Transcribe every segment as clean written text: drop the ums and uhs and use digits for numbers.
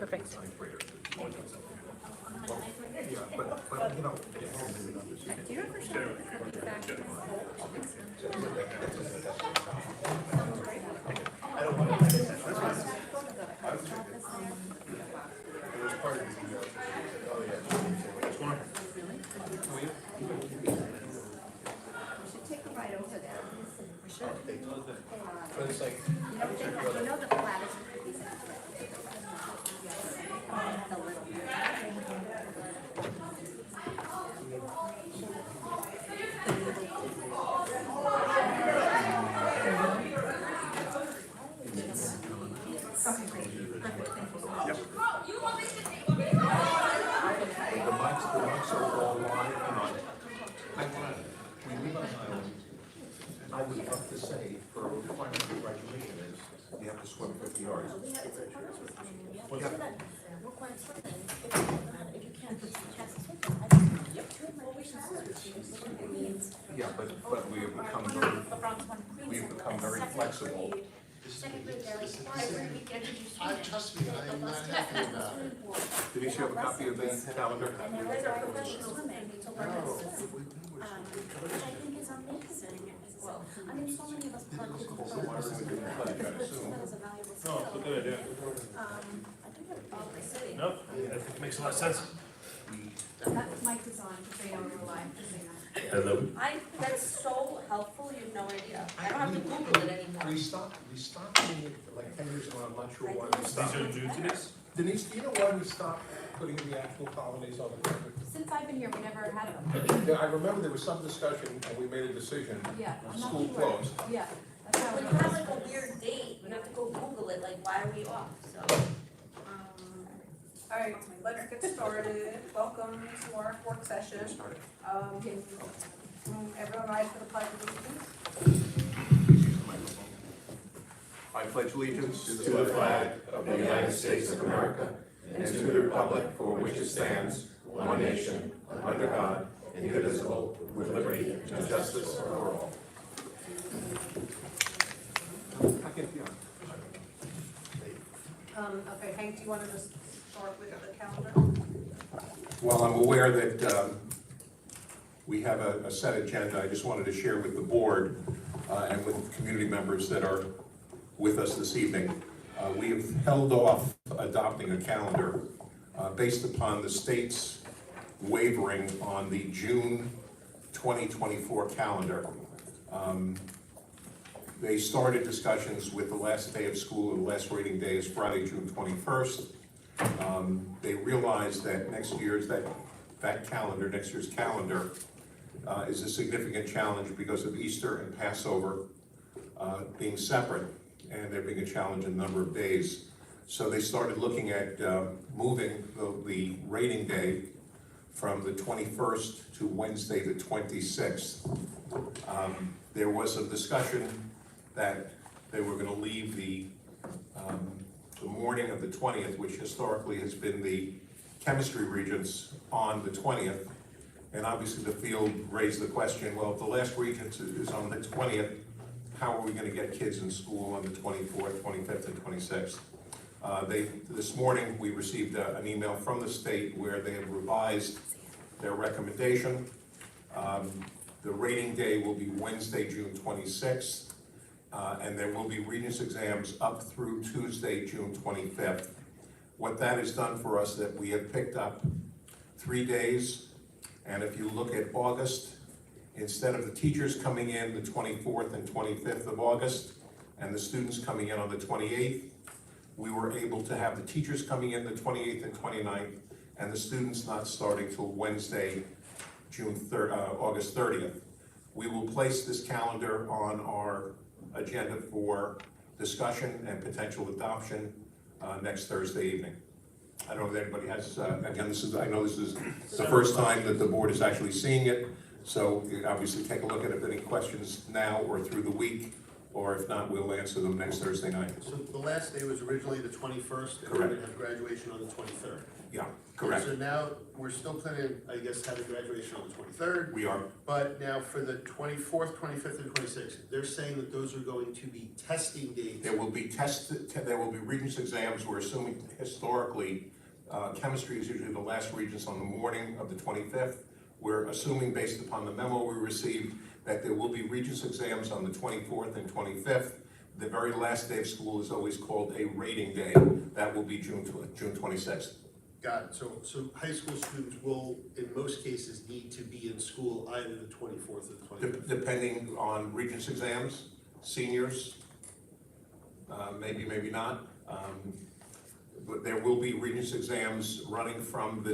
Perfect. But, you know, Do you ever show the cookies back? We should take a ride over there. We should. but it's like, You know the flattest cookies in the little. the mics are all live and on. We live on an island. I would love to say, for a requirement for graduation is, you have to swim 50 yards. Yeah, but we have become very flexible. Trust me, I am not happy about it. Denise, you have a copy of the calendar? No, it's a good idea. Nope, that makes a lot of sense. That mic is on, because they don't know live. Hello. That's so helpful, you have no idea. I don't have to Google it anymore. We stopped doing it like 10 years ago, I'm not sure why we These stopped. are new to this? Denise, do you know why we stopped putting the actual holidays on the calendar? Since I've been here, we never had them. Yeah, I remember there was some discussion and we made a decision, Yeah. I'm not school sure. closed. Yeah. That's how When it you have was. like a weird date, you have to go Google it, like, why are we off, so. All right, let's get started. Welcome to our work session. Everyone rise for the pledge of allegiance. I pledge allegiance to the flag of the United States of America and to the republic for which it stands, one nation, under God, indivisible, with liberty and justice for all. I can, yeah. Okay, Hank, do you want to just start with the calendar? Well, I'm aware that we have a set agenda. I just wanted to share with the board and with community members that are with us this evening. We have held off adopting a calendar based upon the state's wavering on the June 2024 calendar. They started discussions with the last day of school, the last rating day is Friday, June 21st. They realized that next year's calendar is a significant challenge because of Easter and Passover being separate, and there being a challenge in a number of days. So they started looking at moving the rating day from the 21st to Wednesday, the 26th. There was some discussion that they were going to leave the morning of the 20th, which historically has been the chemistry regents, on the 20th. And obviously the field raised the question, well, if the last regents is on the 20th, how are we going to get kids in school on the 24th, 25th, and 26th? This morning, we received an email from the state where they have revised their recommendation. The rating day will be Wednesday, June 26th. And there will be Regents exams up through Tuesday, June 25th. What that has done for us, that we have picked up 3 days, and if you look at August, instead of the teachers coming in the 24th and 25th of August, and the students coming in on the 28th, we were able to have the teachers coming in the 28th and 29th, and the students not starting till Wednesday, August 30th. We will place this calendar on our agenda for discussion and potential adoption next Thursday evening. I don't know if anybody has, again, I know this is the first time that the board is actually seeing it, so obviously take a look at it, if any questions now or through the week, or if not, we'll answer them next Thursday night. So the last day was originally the 21st, and we're Correct. gonna have graduation on the 23rd. Yeah, correct. So now, we're still planning, I guess, having graduation on the 23rd, We are, but now for the 24th, 25th, and 26th, they're saying that those are going to be testing dates. there will be there will be Regents exams. We're assuming historically, chemistry is usually the last Regents on the morning of the 25th. We're assuming, based upon the memo we received, that there will be Regents exams on the 24th and 25th. The very last day of school is always called a rating day. That will be June 26th. Got it, so high school students will, in most cases, need to be in school either the 24th or the 25th. Depending on Regents exams, seniors, maybe, maybe not. But there will be Regents exams running from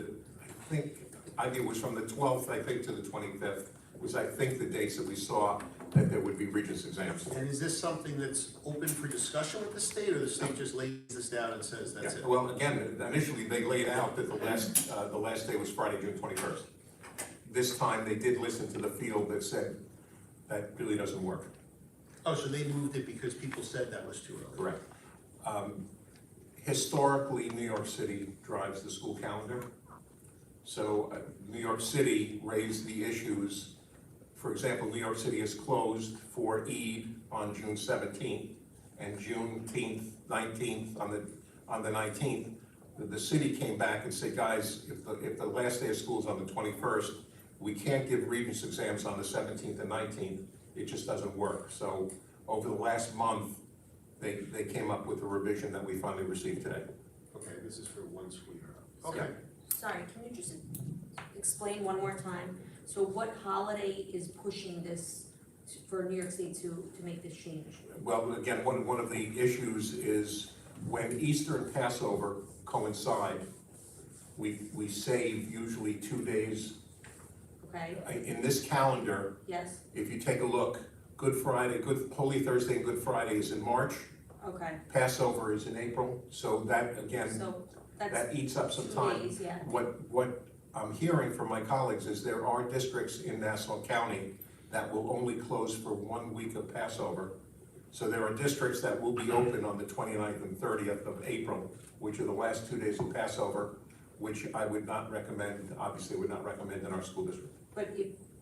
it was from the 12th, I think, to the 25th, was I think the dates that we saw that there would be Regents exams. And is this something that's open for discussion with the state, or the state just lays this down and says that's Yeah, it? well, again, initially, they laid out that the last day was Friday, June 21st. This time, they did listen to the field that said that really doesn't work. Oh, so they moved it because people said that was too early? Correct. Historically, New York City drives the school calendar. So New York City raised the issues. For example, New York City is closed for Eid on June 17th and Juneteenth, 19th, on the 19th. The city came back and said, guys, if the last day of school is on the 21st, we can't give Regents exams on the 17th and 19th. It just doesn't work. So over the last month, they came up with a revision that we finally received today. Okay, this is for one school year. So- Okay. Sorry, can you just explain one more time? So what holiday is pushing this for New York State to make this change? Well, again, one of the issues is when Easter and Passover coincide, we save usually 2 days. Okay, In this calendar, yes, if you take a look, Good Friday, Holy Thursday and Good Friday is in March, okay, Passover is in April, so that, again, so that's that eats up some 2 time. days, yeah. What I'm hearing from my colleagues is there are districts in Nassau County that will only close for 1 week of Passover. So there are districts that will be open on the 29th and 30th of April, which are the last 2 days of Passover, which I would not recommend, obviously would not recommend in our school district. But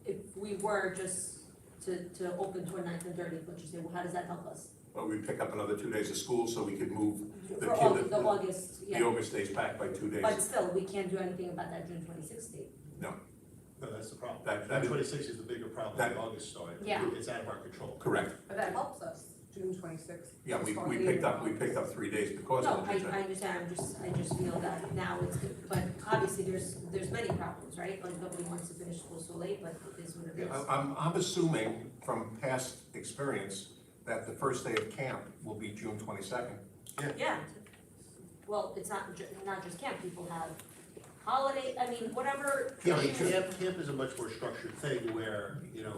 if we were just to open 29th and 30th, what you say, well, how does that help us? But we'd pick up another 2 days of school so we could move For August, the August, the yeah, August days back by 2 days. but still, we can't do anything about that June 26th date. No, that's the problem. That is- 26 is the bigger problem that- than August start. Yeah. It's out of our control. Correct. But that helps us, June 26th. Yeah, we Starting picked in up 3 days because No, of the I June. understand, I just feel that now it's good, but obviously there's many problems, right? Like nobody wants to finish school so late, but it is what it is. I'm assuming from past experience that the first day of camp will be June 22nd. Yeah, well, it's not just camp, people have holiday, I mean, whatever. Yeah, camp is a much more structured thing where, you know,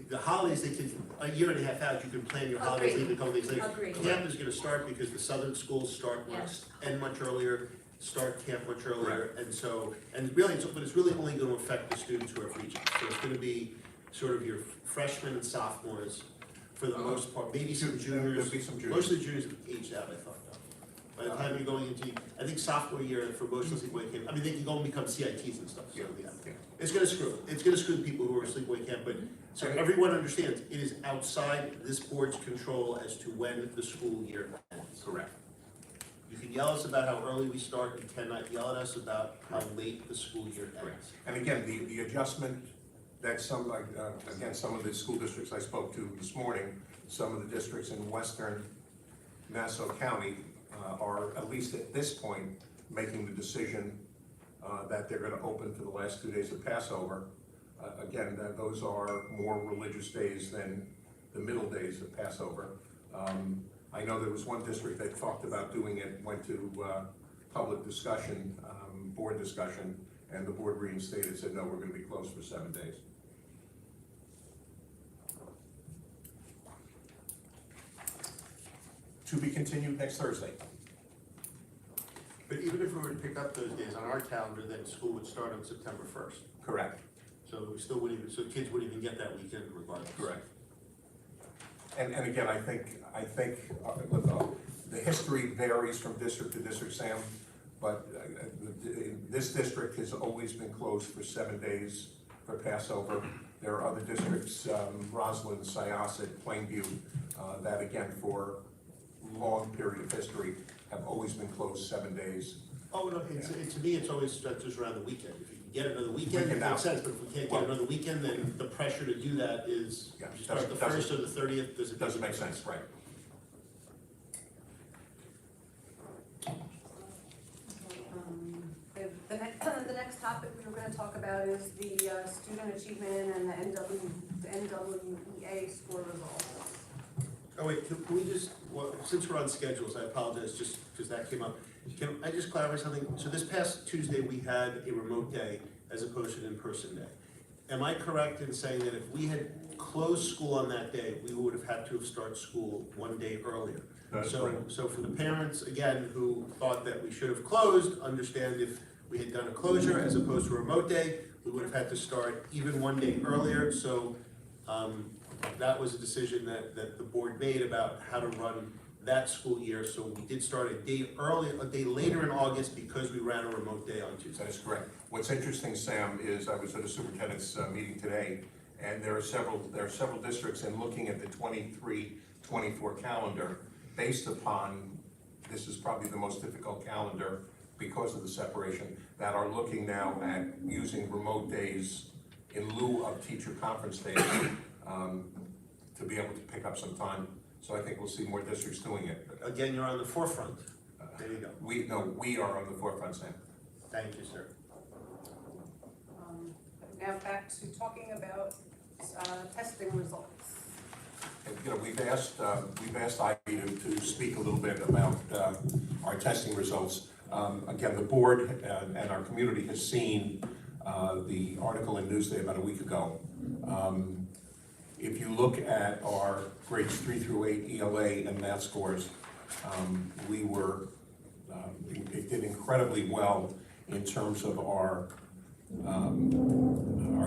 the holidays, they can, a year and a half out, you can plan your holidays, Agreed. leave a couple days later. Agreed. Camp is gonna start because the southern schools start Yes. end much earlier, start camp much earlier, and so, and really, but it's really only gonna affect the students who are free. So it's gonna be sort of your freshmen and sophomores for the most part, maybe some juniors. There'll be some juniors. Most of the juniors have aged out, I thought, though. By the time you're going into, I think sophomore year for most of the sleepaway camp, I mean, they can go and become CITs and stuff, so, yeah. Yeah. It's gonna screw the people who are sleepaway camp, but, so everyone understands, it is outside this board's control as to when the school year ends. Correct. You can yell at us about how early we start, you cannot yell at us about how late the school year ends. And again, the adjustment that some of the school districts I spoke to this morning, some of the districts in western Nassau County are, at least at this point, making the decision that they're gonna open for the last 2 days of Passover. Again, those are more religious days than the middle days of Passover. I know there was one district that talked about doing it, went to public discussion, board discussion, and the board reinstated, said, no, we're gonna be closed for 7 days. To be continued next Thursday. But even if we were to pick up those days on our calendar, then school would start on September 1st. Correct. So we still wouldn't even, so kids wouldn't even get that weekend regardless. Correct. And again, I think look, the history varies from district to district, Sam, but this district has always been closed for 7 days for Passover. There are other districts, Roslyn, Syosset, Plainview, that again, for long period of history, have always been closed 7 days. Oh, no, to me, it's always just around the weekend. If you can get another weekend, it Weekend out. makes sense, but if we can't get Well- another weekend, then the pressure to do that is, Yeah, you start the doesn't- first or the 30th, does it? Doesn't make sense, right? The next topic we were gonna talk about is the student achievement and the NWEA score results. Oh, wait, can we just, well, since we're on schedules, I apologize, just because that came up. Can I just clarify something? So this past Tuesday, we had a remote day as opposed to an in-person day. Am I correct in saying that if we had closed school on that day, we would have had to have started school 1 day earlier? That's correct. So for the parents, again, who thought that we should have closed, understand if we had done a closure as opposed to a remote day, we would have had to start even 1 day earlier. So that was a decision that the board made about how to run that school year. So we did start a day later in August because we ran a remote day on Tuesday. That is correct. What's interesting, Sam, is I was at a superintendent's meeting today, and there are several districts in looking at the 23-24 calendar, based upon, this is probably the most difficult calendar because of the separation, that are looking now at using remote days in lieu of teacher conference days, to be able to pick up some time. So I think we'll see more districts doing it. Again, you're on the forefront. There you go. We are on the forefront, Sam. Thank you, sir. Now back to talking about testing results. And, you know, we've asked Ivy to speak a little bit about our testing results. Again, the board and our community has seen the article in Newsday about a week ago. If you look at our grades 3 through 8 ELA and math scores, it did incredibly well in terms of our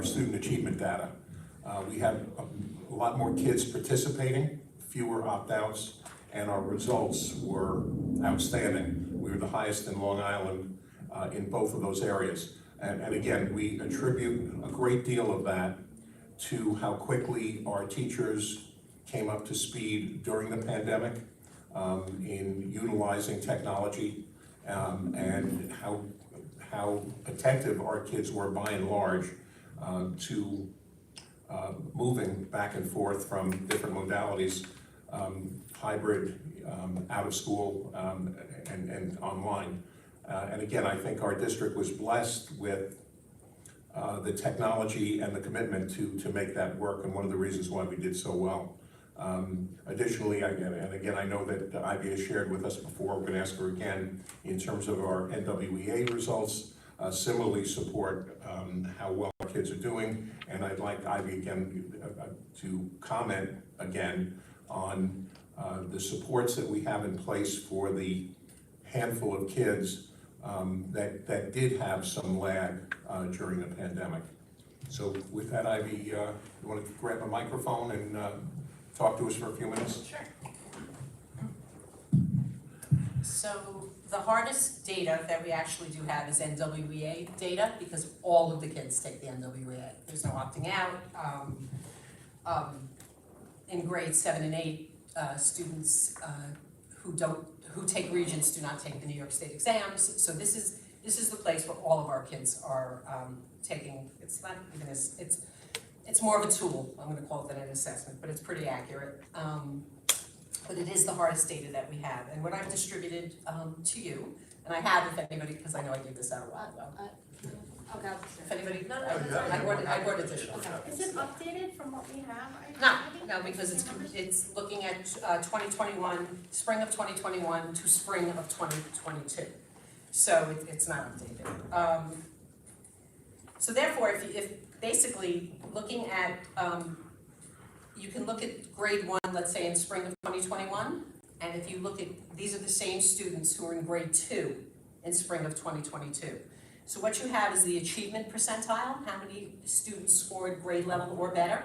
student achievement data. We had a lot more kids participating, fewer opt-outs, and our results were outstanding. We were the highest in Long Island in both of those areas. And again, we attribute a great deal of that to how quickly our teachers came up to speed during the pandemic in utilizing technology, and how attentive our kids were by and large to moving back and forth from different modalities, hybrid, out of school, and online. And again, I think our district was blessed with the technology and the commitment to make that work, and one of the reasons why we did so well. Additionally, and again, I know that Ivy has shared with us before, we're gonna ask her again, in terms of our NWEA results, similarly support how well our kids are doing, and I'd like Ivy again to comment again on the supports that we have in place for the handful of kids that did have some lag during the pandemic. So with that, Ivy, you want to grab a microphone and talk to us for a few minutes? Sure. So the hardest data that we actually do have is NWEA data, because all of the kids take the NWEA. There's no opting out. In grades 7 and 8, students who take Regents do not take the New York State exams. So this is the place where all of our kids are taking. It's not even it's more of a tool, I'm gonna call it, than an assessment, but it's pretty accurate. But it is the hardest data that we have. And what I've distributed to you, and I have, if anybody, because I know I gave this out a while ago. Okay. If anybody, no, I brought additional. Is it updated from what we have? No, because it's looking at 2021, spring of 2021 to spring of 2022. So it's not updated. So therefore, if basically looking at, you can look at grade 1, let's say in spring of 2021, and if you look at, these are the same students who are in grade 2 in spring of 2022. So what you have is the achievement percentile, how many students scored grade level or better.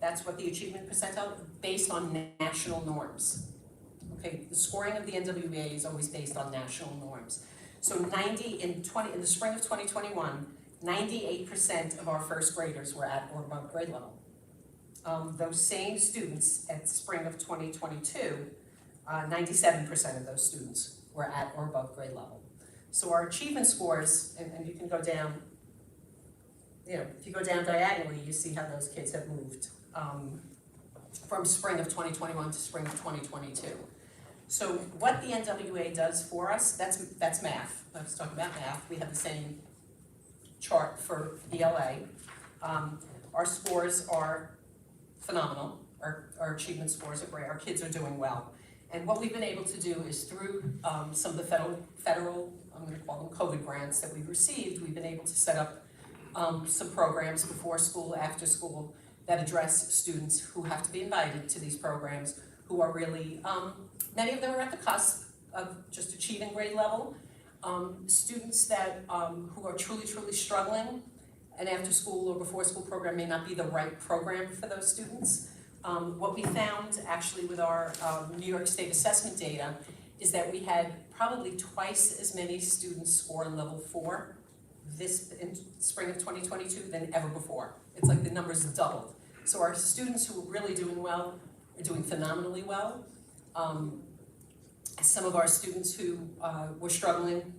That's what the achievement percentile, based on national norms. Okay, the scoring of the NWEA is always based on national norms. So in the spring of 2021, 98% of our first graders were at or above grade level. Those same students at spring of 2022, 97% of those students were at or above grade level. So our achievement scores, and you can go down, if you go down diagonally, you see how those kids have moved from spring of 2021 to spring of 2022. So what the NWA does for us, that's math. I was talking about math. We have the same chart for ELA. Our scores are phenomenal. Our achievement scores are great. Our kids are doing well. And what we've been able to do is through some of the federal, I'm going to call them COVID grants that we've received, we've been able to set up some programs before school, after school, that address students who have to be invited to these programs, who are really, many of them are at the cusp of just achieving grade level. Students that, who are truly struggling, an after school or before school program may not be the right program for those students. What we found actually with our New York State assessment data is that we had probably twice as many students score level 4 in spring of 2022 than ever before. It's like the numbers doubled. So our students who are really doing well are doing phenomenally well. Some of our students who were struggling,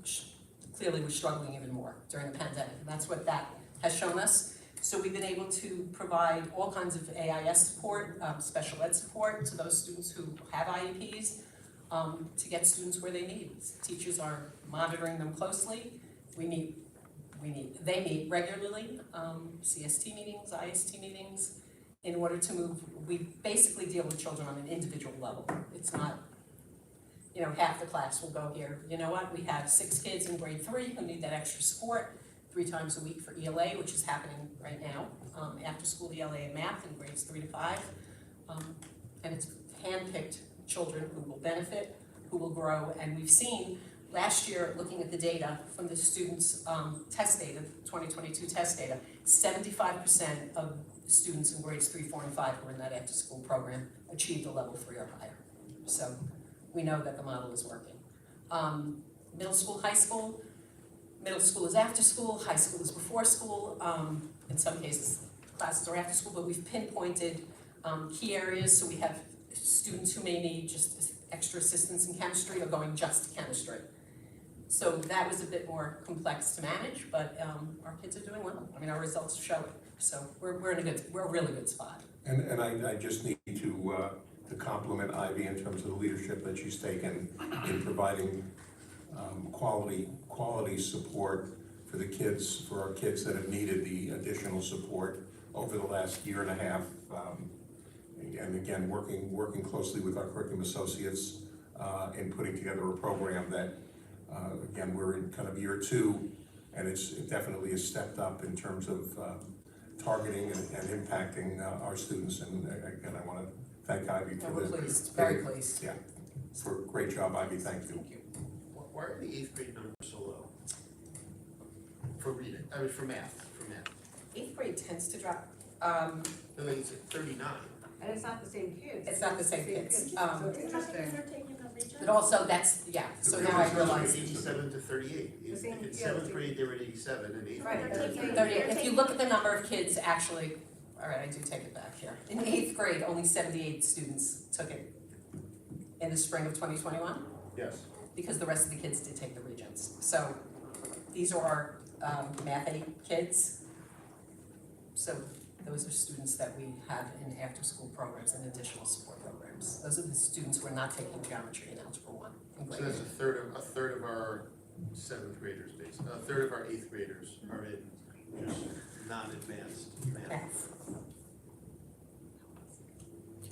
clearly were struggling even more during the pandemic, and that's what that has shown us. So we've been able to provide all kinds of AIS support, special ed support to those students who have IEPs, to get students where they need. Teachers are monitoring them closely. They meet regularly, CST meetings, IST meetings, in order to move. We basically deal with children on an individual level. It's not, half the class will go here. You know what, we have 6 kids in grade 3 who need that extra support 3 times a week for ELA, which is happening right now, after school ELA and math in grades 3 to 5. And it's handpicked children who will benefit, who will grow, and we've seen last year, looking at the data from the students' test data, 2022 test data, 75% of students in grades 3, 4, and 5 who are in that after-school program achieved a level 3 or higher. So we know that the model is working. Middle school, high school. Middle school is after school, high school is before school. In some cases, classes are after school, but we've pinpointed key areas. So we have students who may need just extra assistance in chemistry or going just to chemistry. So that was a bit more complex to manage, but our kids are doing well. I mean, our results show it. So we're a really good spot. And I just need to compliment Ivy in terms of the leadership that she's taken in providing quality support for the kids, for our kids that have needed the additional support over the last year and a half. And again, working closely with our curriculum associates in putting together a program that, again, we're in kind of year 2, and it definitely has stepped up in terms of targeting and impacting our students. And again, I want to thank Ivy for We're this. pleased, very pleased. Yeah, for a great job, Ivy. Thank you. Thank you. Why are the 8th grade numbers so low? For reading, for math. 8th grade tends to drop. I think it's at 39. And it's not the same kids. It's not the same kids. So How many interesting. kids are taking the region? But also so now I realize. 87 to 38. The same- In yeah, 7th the- grade, they were at 87, and 8th Right, grade. they're taking- 38. If you look at the number of kids actually, all right, I do take it back here. In 8th grade, only 78 students took it in the spring of 2021, Yes. because the rest of the kids did take the Regents. So these are our Math 8 kids. So those are students that we have in after-school programs and additional support programs. Those are the students who are not taking geometry and algebra 1 in So grade that's 1/3 of our 7th graders, basically. 1/3 of our 8th graders are in just non-advanced math. math.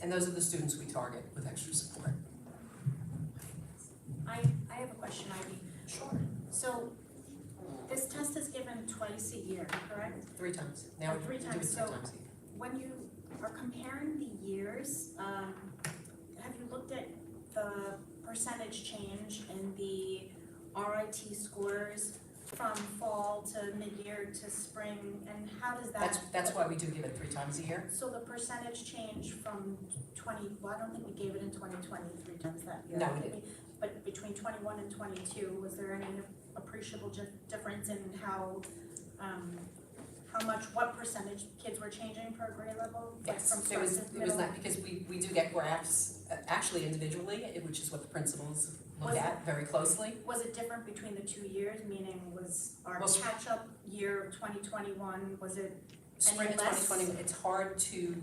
And those are the students we target with extra support. I have a question, Ivy. Sure. So this test is given twice a year, correct? 3 times. Now Oh, we 3 do it times. 3 So- times a year. When you are comparing the years, have you looked at the percentage change in the RIT scores from fall to mid-year to spring, and how does that? That's why we do give it 3 times a year. So the percentage change from well, I don't think we gave it in 2020 3 times that year. No, we didn't. But between 21 and 22, was there any appreciable difference in how much, what percentage kids were changing per grade level? Like Yes, from it start was, to it was middle? not, because we do get graphs, actually individually, which is what the principals look Was it- at very closely. Was it different between the 2 years, meaning was our Well, catch-up year of 2021, was it Spring of less? 2020, it's hard to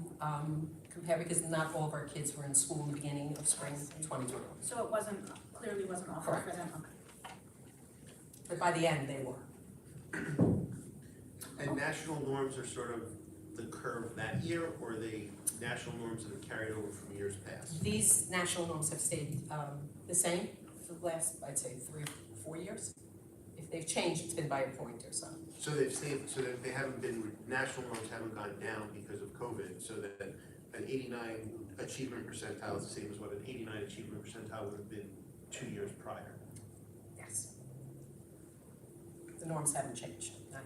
compare because not all of our kids were in school in the beginning of spring 2021. So it clearly wasn't awful for Correct. them, okay. But by the end, they were. And national norms are sort of the curve that year, or are they national norms that have carried over from years past? These national norms have stayed the same for the last, I'd say, 3 or 4 years. If they've changed, it's been by a point or so. So they've stayed, so that they haven't been, national norms haven't gone down because of COVID, so that an 89 achievement percentile is the same as what an 89 achievement percentile would have been 2 years prior. Yes. The norms haven't changed, no.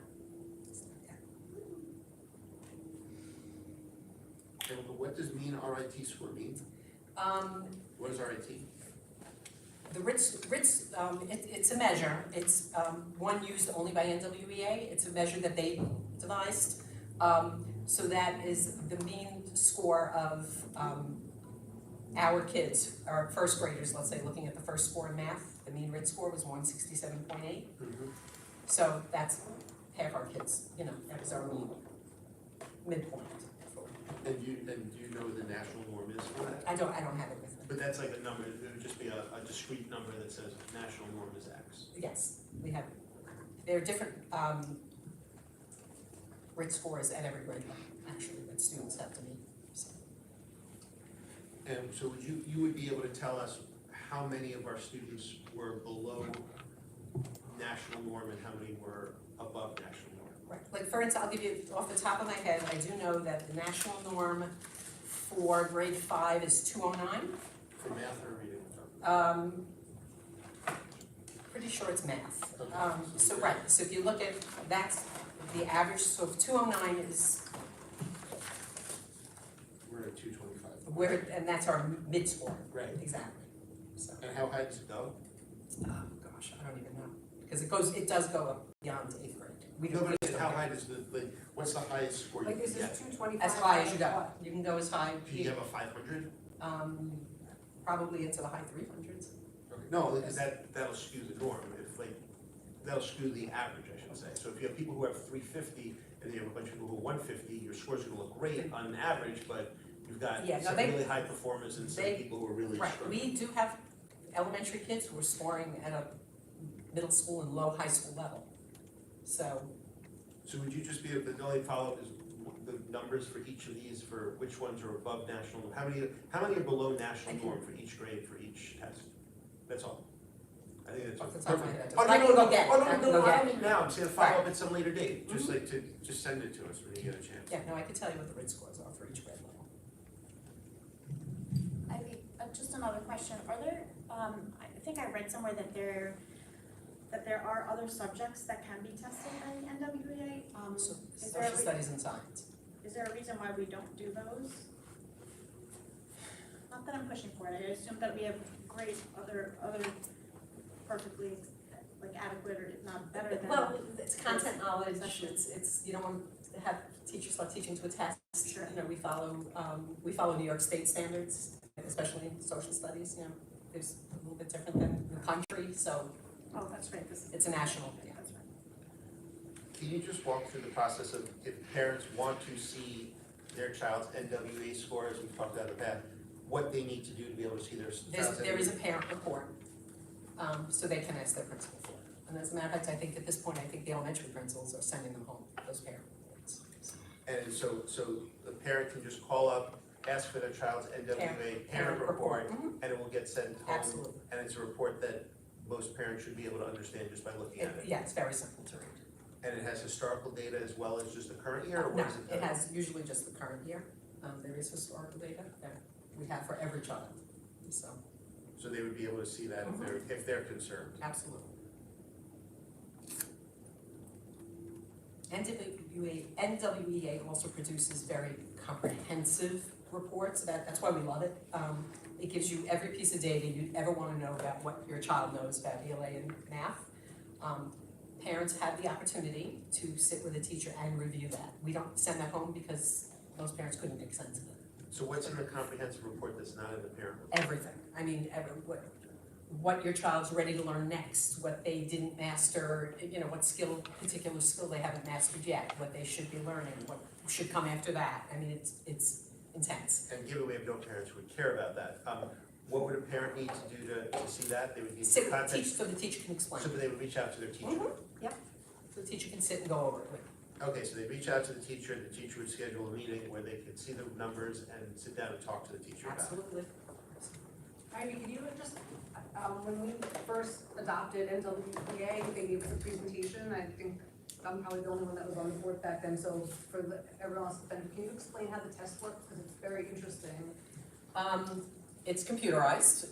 And what does mean RIT score mean? What is RIT? The RITS, it's a measure, it's one used only by NWEA, it's a measure that they devised. So that is the mean score of our kids, our first graders, let's say, looking at the first score in math, the mean RITS score was 167.8. So that's half our kids, that was our mean midpoint. And do you know what the national norm is for that? I don't have it with me. But that's like a number, it would just be a discrete number that says national norm is X. Yes, we have, there are different RITS scores at every grade level, actually, that students have to meet, so. And so you would be able to tell us how many of our students were below national norm and how many were above national norm? Right, like for instance, I'll give you off the top of my head, I do know that the national norm for grade 5 is 209. For math or reading? Pretty sure it's math. So right, so if you look at, that's the average, so if 209 is, We're at 225. and that's our mid score, Right. exactly, so. And how high does it go? Gosh, I don't even know, because it does go up beyond 8th grade. We No, don't, but how high does what's the highest score you Like, can is this get? 225? as high as you go, you can go as high, Do you have a 500? probably into the high 300s. No, because that'll skew the norm, that'll skew the average, I should say. So if you have people who have 350 and you have a bunch of people who are 150, your score's gonna look great on average, but you've got Yeah, no, some they- really high performers and some they- people who are really Right, struggling. we do have elementary kids who are scoring at a middle school and low high school level. So, So would you just be, the only follow-up is the numbers for each of these, for which ones are above national, how many are below national norm for each grade, for each test? That's all. I think that's. off the top of my head, I Oh, don't- no, I no, can no, go get it, oh, I no, can no, go I get don't it. need now, I'm saying follow up Right. at some later date, just just send it to us when you get a chance. Yeah, no, I could tell you what the RIT scores are for each grade level. Just another question, are there, I think I read somewhere that there are other subjects that can be tested by the NWEA? So, Is there a social studies and science. Is there a reason why we don't do those? Not that I'm pushing for it, I assume that we have great other perfectly like adequate or if not better than. Well, it's content knowledge, it's, you don't want to have teachers start teaching to a test. Sure. We follow New York State standards, especially in social studies, there's a little bit different than the country, so Oh, that's right, this is. it's a national, That's right. Can you just walk through the process of if parents want to see their child's NWA score, as we've talked about in the past, what they need to do to be able to see their child's There is a NWA? parent report, so they can ask their principal for it. And as a matter of fact, I think at this point, the elementary principals are sending them home, those parent reports. And so the parent can just call up, ask for their child's NWA parent report, Mhm. and it will get sent home. Absolutely. And it's a report that most parents should be able to understand just by looking at it. Yeah, it's very simple to read. And it has historical data as well as just the current year, or No, what is it? it has usually just the current year. There is historical data that we have for every child, so, So they would be able to see that if they're concerned. absolutely. NWEA also produces very comprehensive reports, that's why we love it. It gives you every piece of data you'd ever wanna know about what your child knows about ELA and math. Parents have the opportunity to sit with a teacher and review that. We don't send that home because most parents couldn't make sense of it. So what's in the comprehensive report that's not in the parent report? Everything, I mean, what your child's ready to learn next, what they didn't master, you know, what particular skill they haven't mastered yet, what they should be learning, what should come after that. I mean, it's intense. And given we have no parents who would care about that, what would a parent need to do to see that? They would need Sit to with the contact, teacher, so the teacher can explain. so they would reach out to their teacher? Mhm, yep, so the teacher can sit and go over it with. Okay, so they reach out to the teacher would schedule a meeting where they could see the numbers and sit down and talk to the teacher about it. Absolutely. Ivy, could you just, when we first adopted NWEA, they gave us a presentation, I think I'm probably the only one that was on the board back then, so for everyone else, can you explain how the test works, because it's very interesting. It's computerized,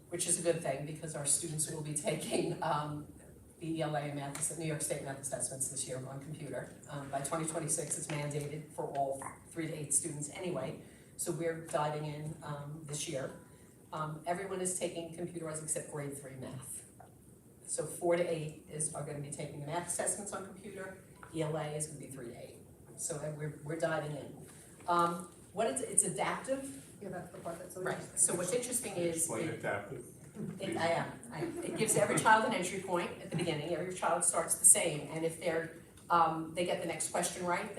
which is a good thing because our students will be taking, the ELA and math, New York State math assessments this year on computer. By 2026, it's mandated for all 3 to 8 students anyway, so we're diving in, this year. Everyone is taking computerized except grade 3 math. So 4 to 8 are gonna be taking the math assessments on computer, ELA is gonna be 3 to 8. So we're diving in. It's adaptive, Yeah, that's the part that's so right, interesting. so what's interesting is, Explain adaptive. I am. It gives every child an entry point at the beginning, every child starts the same, and if they get the next question right,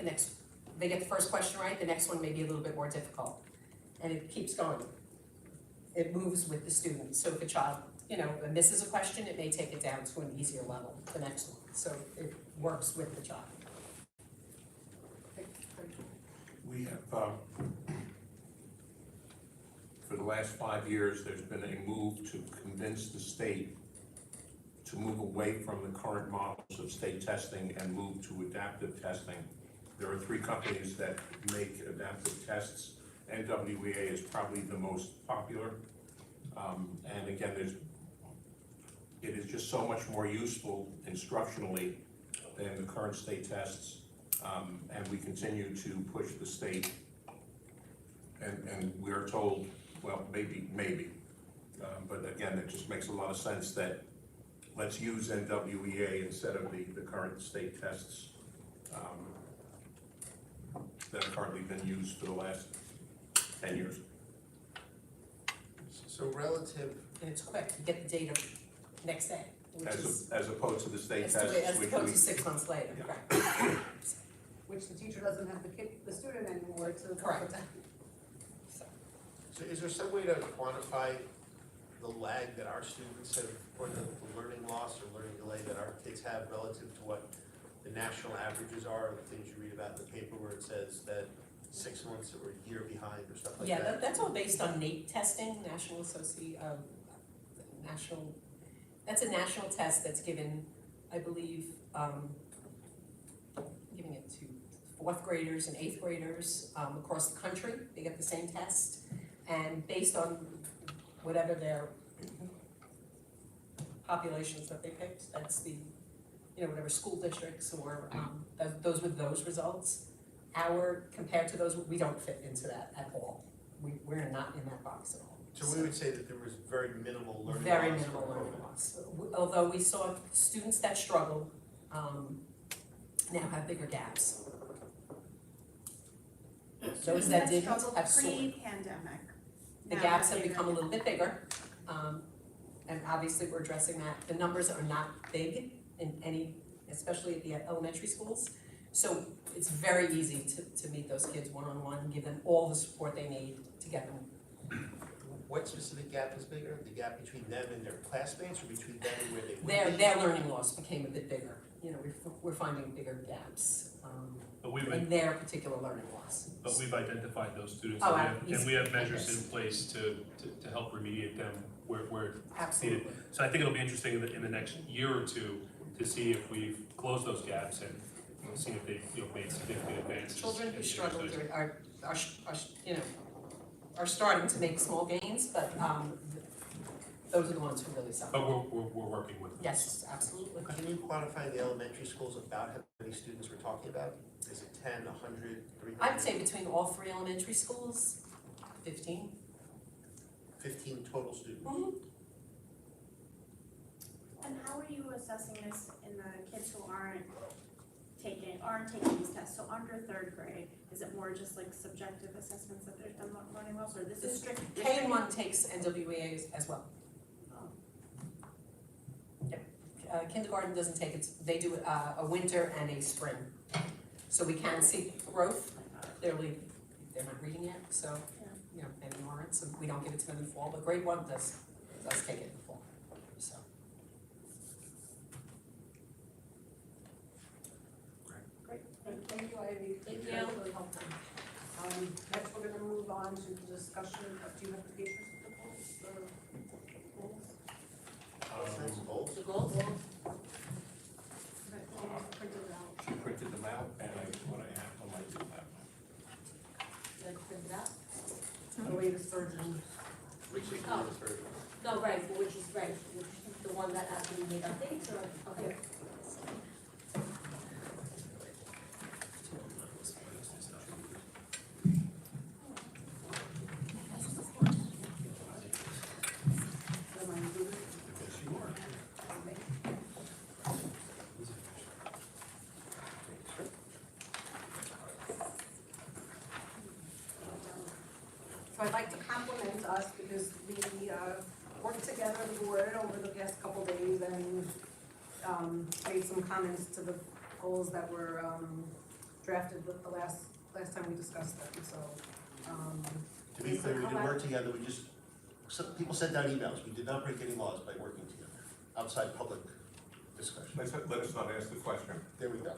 they get the first question right, the next one may be a little bit more difficult. And it keeps going. It moves with the student, so if a child, misses a question, it may take it down to an easier level, the next one, so it works with the child. We have, for the last 5 years, there's been a move to convince the state to move away from the current models of state testing and move to adaptive testing. There are 3 companies that make adaptive tests. NWEA is probably the most popular. And again, it is just so much more useful instructionally than the current state tests. And we continue to push the state. And we are told, well, maybe, but again, it just makes a lot of sense that let's use NWEA instead of the current state tests that have currently been used for the last 10 years. So relative, And it's quick, you get the data next day, which is, As opposed to the state as tests, which opposed we, to 6 months later, Yeah. correct. Which the teacher doesn't have the student anymore to. Correct. so is there some way to quantify the lag that our students have, or the learning loss or learning delay that our kids have relative to what the national averages are, the things you read about in the paper where it says that 6 months or a year behind or stuff like that? Yeah, that's all based on NAEP testing, that's a national test that's given, I believe, giving it to 4th graders and 8th graders across the country. They get the same test, and based on whatever their populations that they picked, that's the, whatever school districts or those with those results. Compared to those, we don't fit into that at all. We're not in that box at all. So we would say that there was very minimal learning loss. Very minimal learning loss. Although we saw students that struggled now have bigger gaps. Those that didn't have soared. Pre-pandemic. The now gaps they're have become a bigger. little bit bigger, and obviously we're addressing that. The numbers are not big in any, especially at the elementary schools. So it's very easy to meet those kids one-on-one, give them all the support they need to get them. What specific gap is bigger? The gap between them and their classmates, or between them and where they would be? Their learning loss became a bit bigger. We're finding bigger gaps But we've, in their particular learning loss. but we've identified those students, Oh, and we have measures yes. in place to help remediate them where Absolutely. So I think it'll be interesting in the next year or two to see if we've closed those gaps and see if they've made significant advances. Children who in struggle those. are starting to make small gains, but those are the ones who really suffer. But we're working with them. Yes, absolutely. Can you quantify the elementary schools about how many students we're talking about? Is it 10, 100, 300? I would say between all three elementary schools, 15. 15 total students. And how are you assessing this in the kids who aren't taking these tests? So under third grade, is it more just like subjective assessments that they're done learning well, or this is strict? K-1 takes NWEA as well. Yep. Kindergarten doesn't take it, they do a winter and a spring. So we can see growth, clearly, they're not reading yet, so, you know, maybe aren't, so we don't give it to them in fall, but grade 1 does take it in fall, so. Great, Thank you, Ivy. Thank you. That's really helpful. Next, we're gonna move on to the discussion of, do you have the papers with the goals? Goals? The goals? Printed it out. She printed them out, and what I have on my lap. Let's print it out. The latest version. Oh. No, right, which is right, which is the one that actually made updates, or, okay. Am I included? So I'd like to compliment us because we worked together, the board, over the past couple days and made some comments to the goals that were drafted the last time we discussed them, so. To be clear, we did work together, we just, some people sent out emails, we did not break any laws by working together, outside public discussion. Let us not ask the question. There we go.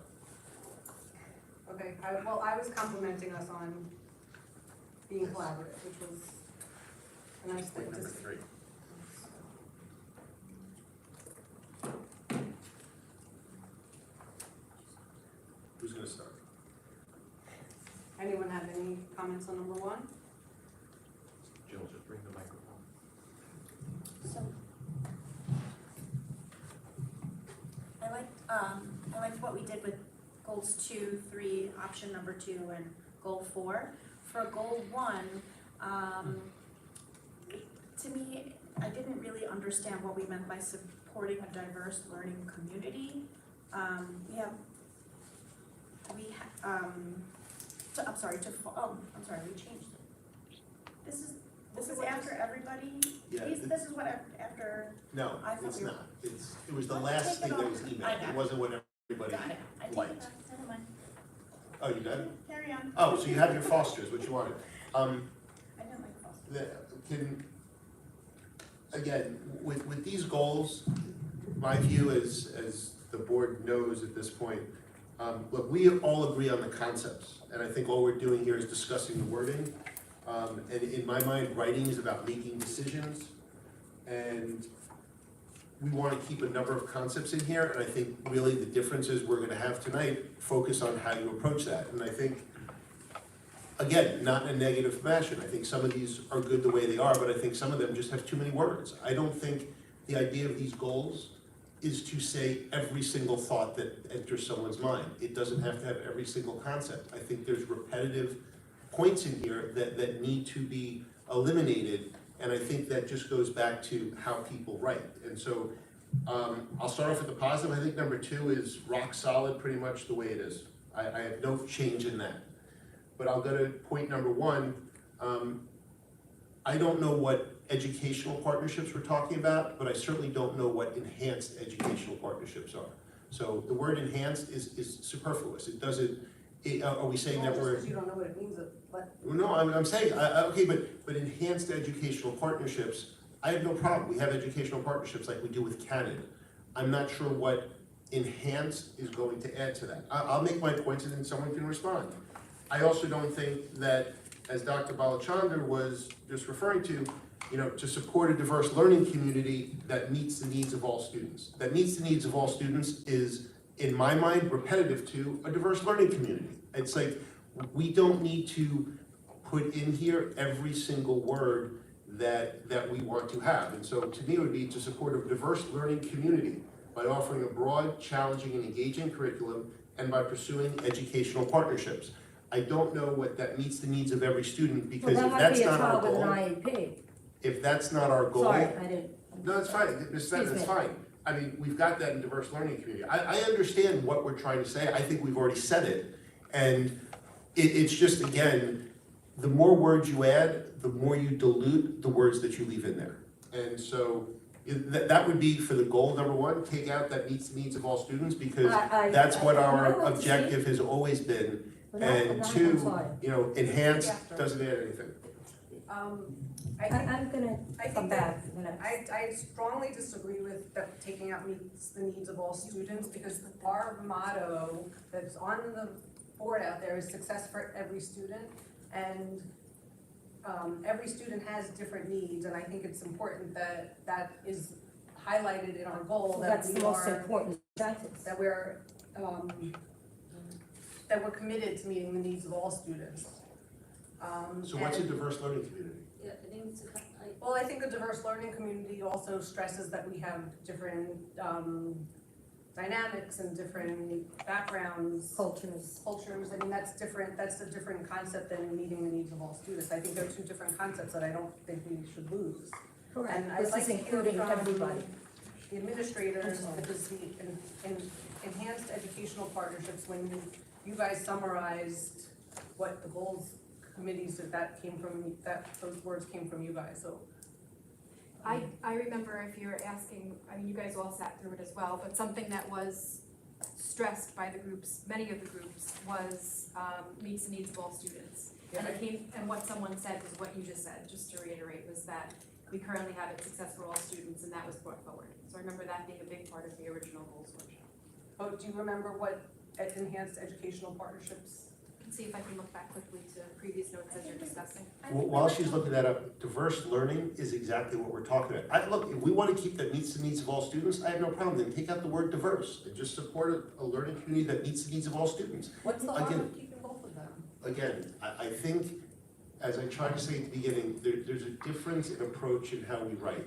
Okay, I was complimenting us on being collaborative, which was a nice thing Point to number see. 3. Who's gonna start? Anyone have any comments on number 1? Jill, just bring the microphone. So. I liked what we did with goals 2, 3, option number 2, and goal 4. For goal 1, to me, I didn't really understand what we meant by supporting a diverse learning community. We changed it. This is after everybody, Yeah, this is what after, No, I thought it's we were- not, it was the Let's last take thing it that off. was I emailed, got it it. wasn't what everybody got it, I take it liked. back, never mind. Oh, you done? Carry on. Oh, so you have your Fosters, what you wanted. I didn't like Foster. Again, with these goals, my view is, as the board knows at this point, look, we all agree on the concepts, and I think all we're doing here is discussing the wording. And in my mind, writing is about making decisions, and we want to keep a number of concepts in here, and I think really the differences we're gonna have tonight focus on how you approach that, and I think, again, not in a negative fashion, I think some of these are good the way they are, but I think some of them just have too many words. I don't think the idea of these goals is to say every single thought that enters someone's mind. It doesn't have to have every single concept. I think there's repetitive points in here that need to be eliminated, and I think that just goes back to how people write. And so, I'll start off with the positive. I think number 2 is rock solid, pretty much the way it is. I have no change in that. But I'll go to point number 1. I don't know what educational partnerships we're talking about, but I certainly don't know what enhanced educational partnerships are. So the word enhanced is superfluous. It doesn't, are we saying that Well, we're? just 'cause you don't know what it means, but. No, I'm saying, okay, but enhanced educational partnerships, I have no problem. We have educational partnerships like we do with Canon. I'm not sure what enhanced is going to add to that. I'll make my points and then someone can respond. I also don't think that, as Dr. Balachandar was just referring to, to support a diverse learning community that meets the needs of all students. That meets the needs of all students is, in my mind, repetitive to a diverse learning community. It's like, we don't need to put in here every single word that we want to have. And so to me, it would be to support a diverse learning community by offering a broad, challenging, and engaging curriculum and by pursuing educational partnerships. I don't know what that meets the needs of every student, because if that's not our Well, goal, that might be a child with an IEP. if that's not our goal. Sorry, I didn't. No, it's fine, Ms. Fenton, it's fine. I mean, we've got that in diverse learning community. I understand what we're trying to say, I think we've already said it. And it's just, again, the more words you add, the more you dilute the words that you leave in there. And so, that would be for the goal number one, take out that meets the needs of all students, because that's what our objective has always been. And two, you know, enhance doesn't add anything. I'm gonna I come think back. I strongly disagree with that taking out meets the needs of all students, because our motto that's on the board out there is success for every student. And every student has different needs, and I think it's important that that is highlighted in our goal, that That's we the most are, important sentence. that we're committed to meeting the needs of all students. So what's a and- diverse learning community? Yeah, I think it's, Well, I think a diverse learning community also stresses that we have different dynamics and different backgrounds, Cultures. cultures. I mean, that's a different concept than meeting the needs of all students. I think they're two different concepts that I don't think we should lose. Correct. And I'd This like is to hear including from everybody. the administrators, because the enhanced educational partnerships, when you guys summarized what the goals committees, that came from, that those words came from you guys, so. I remember, if you're asking, I mean, you guys all sat through it as well, but something that was stressed by the groups, many of the groups, was meets the needs of all students. And it came, and what someone said was what you just said, just to reiterate, was that we currently have it success for all students, and that was brought forward. So I remember that being a big part of the original goals workshop. Oh, do you remember what enhanced educational partnerships? Let's see if I can look back quickly to previous notes as you're discussing. While she's looking that up, diverse learning is exactly what we're talking about. Look, if we want to keep that meets the needs of all students, I have no problem, then take out the word diverse, and just support a learning community that meets the needs of all students. What's the harm Again- of keeping both of them? Again, I think, as I tried to say at the beginning, there's a difference in approach in how we write.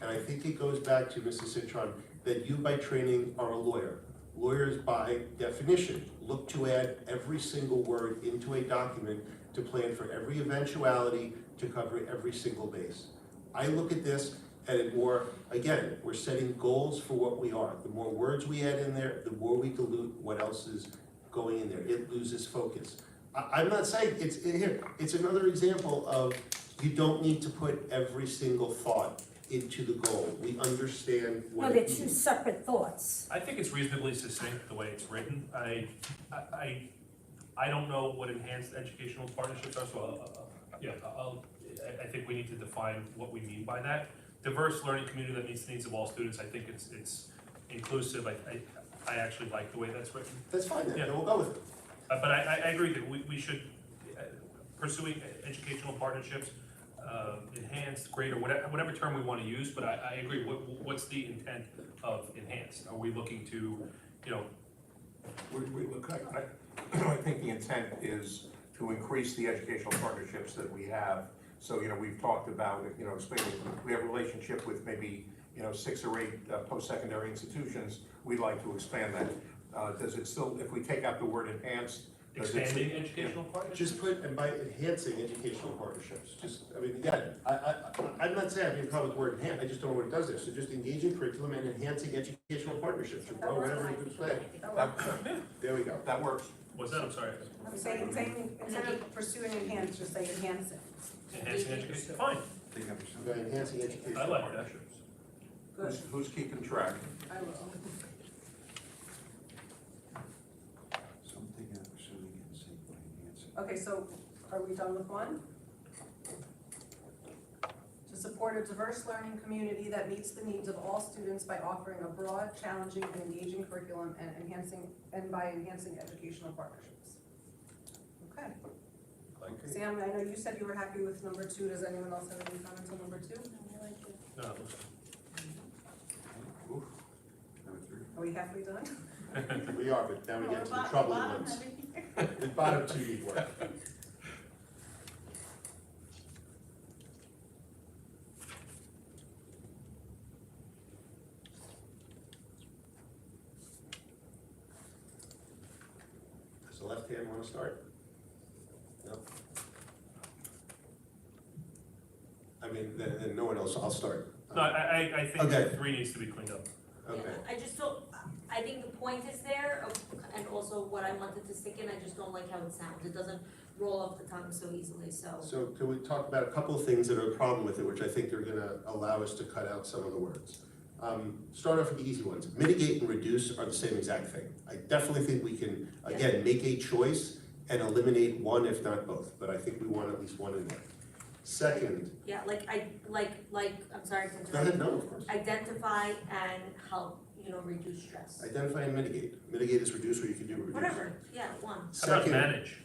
And I think it goes back to, Mrs. Citron, that you by training are a lawyer. Lawyers, by definition, look to add every single word into a document to plan for every eventuality, to cover every single base. I look at this and it more, again, we're setting goals for what we are. The more words we add in there, the more we dilute what else is going in there. It loses focus. I'm not saying, it's another example of you don't need to put every single thought into the goal. We understand No, what they're it two means. separate thoughts. I think it's reasonably succinct the way it's written. I don't know what enhanced educational partnerships are, so I think we need to define what we mean by that. Diverse learning community that meets the needs of all students, I think it's inclusive. I actually like the way that's written. That's fine then, Yeah. then we'll go with it. But I agree that we should, pursuing educational partnerships, enhanced, greater, whatever term we want to use, but I agree, what's the intent of enhanced? Are we looking to, I think the intent is to increase the educational partnerships that we have. So, we've talked about, expanding, we have a relationship with maybe, 6 or 8 post-secondary institutions. We'd like to expand that. Does it still, if we take out the word enhanced, does it? expanding educational partnerships? Just put, and by enhancing educational partnerships, again, I'm not saying I have a problem with the word enhance, I just don't know what it does there. So just engaging curriculum and enhancing educational partnerships, or grow whatever you could say. There we go. That works. What's that, I'm sorry? I'm saying, instead of pursuing enhance, just say enhance it. Enhancing education, fine, By enhancing educational I like that. partnerships. Good, Who's keeping track? I will. Okay, so are we done with one? To support a diverse learning community that meets the needs of all students by offering a broad, challenging, and engaging curriculum and by enhancing educational partnerships. Okay. Sam, I know you said you were happy with number 2. Does anyone else have any comments on number 2? No, it looks- Are we halfway done? We are, but now we get to the troubling ones. The bottom 2 need work. the left hand wanna start? No? I mean, then no one else, I'll start. No, I think Okay. 3 needs to be cleaned up. Okay. Yeah, I just don't, I think the point is there, and also what I wanted to stick in, I just don't like how it sounds, it doesn't roll off the tongue so easily, so. So can we talk about a couple of things that are a problem with it, which I think are gonna allow us to cut out some of the words? Start off with the easy ones. Mitigate and reduce are the same exact thing. I definitely think we can, again, make a choice and eliminate one, if not both, but I think we want at least one in there. Second, Yeah, I'm sorry to interrupt. go ahead, no, of course. Identify and help, reduce stress. Identify and mitigate. Mitigate is reduce, or you can do reduce. Whatever, yeah, one. How about Second, manage?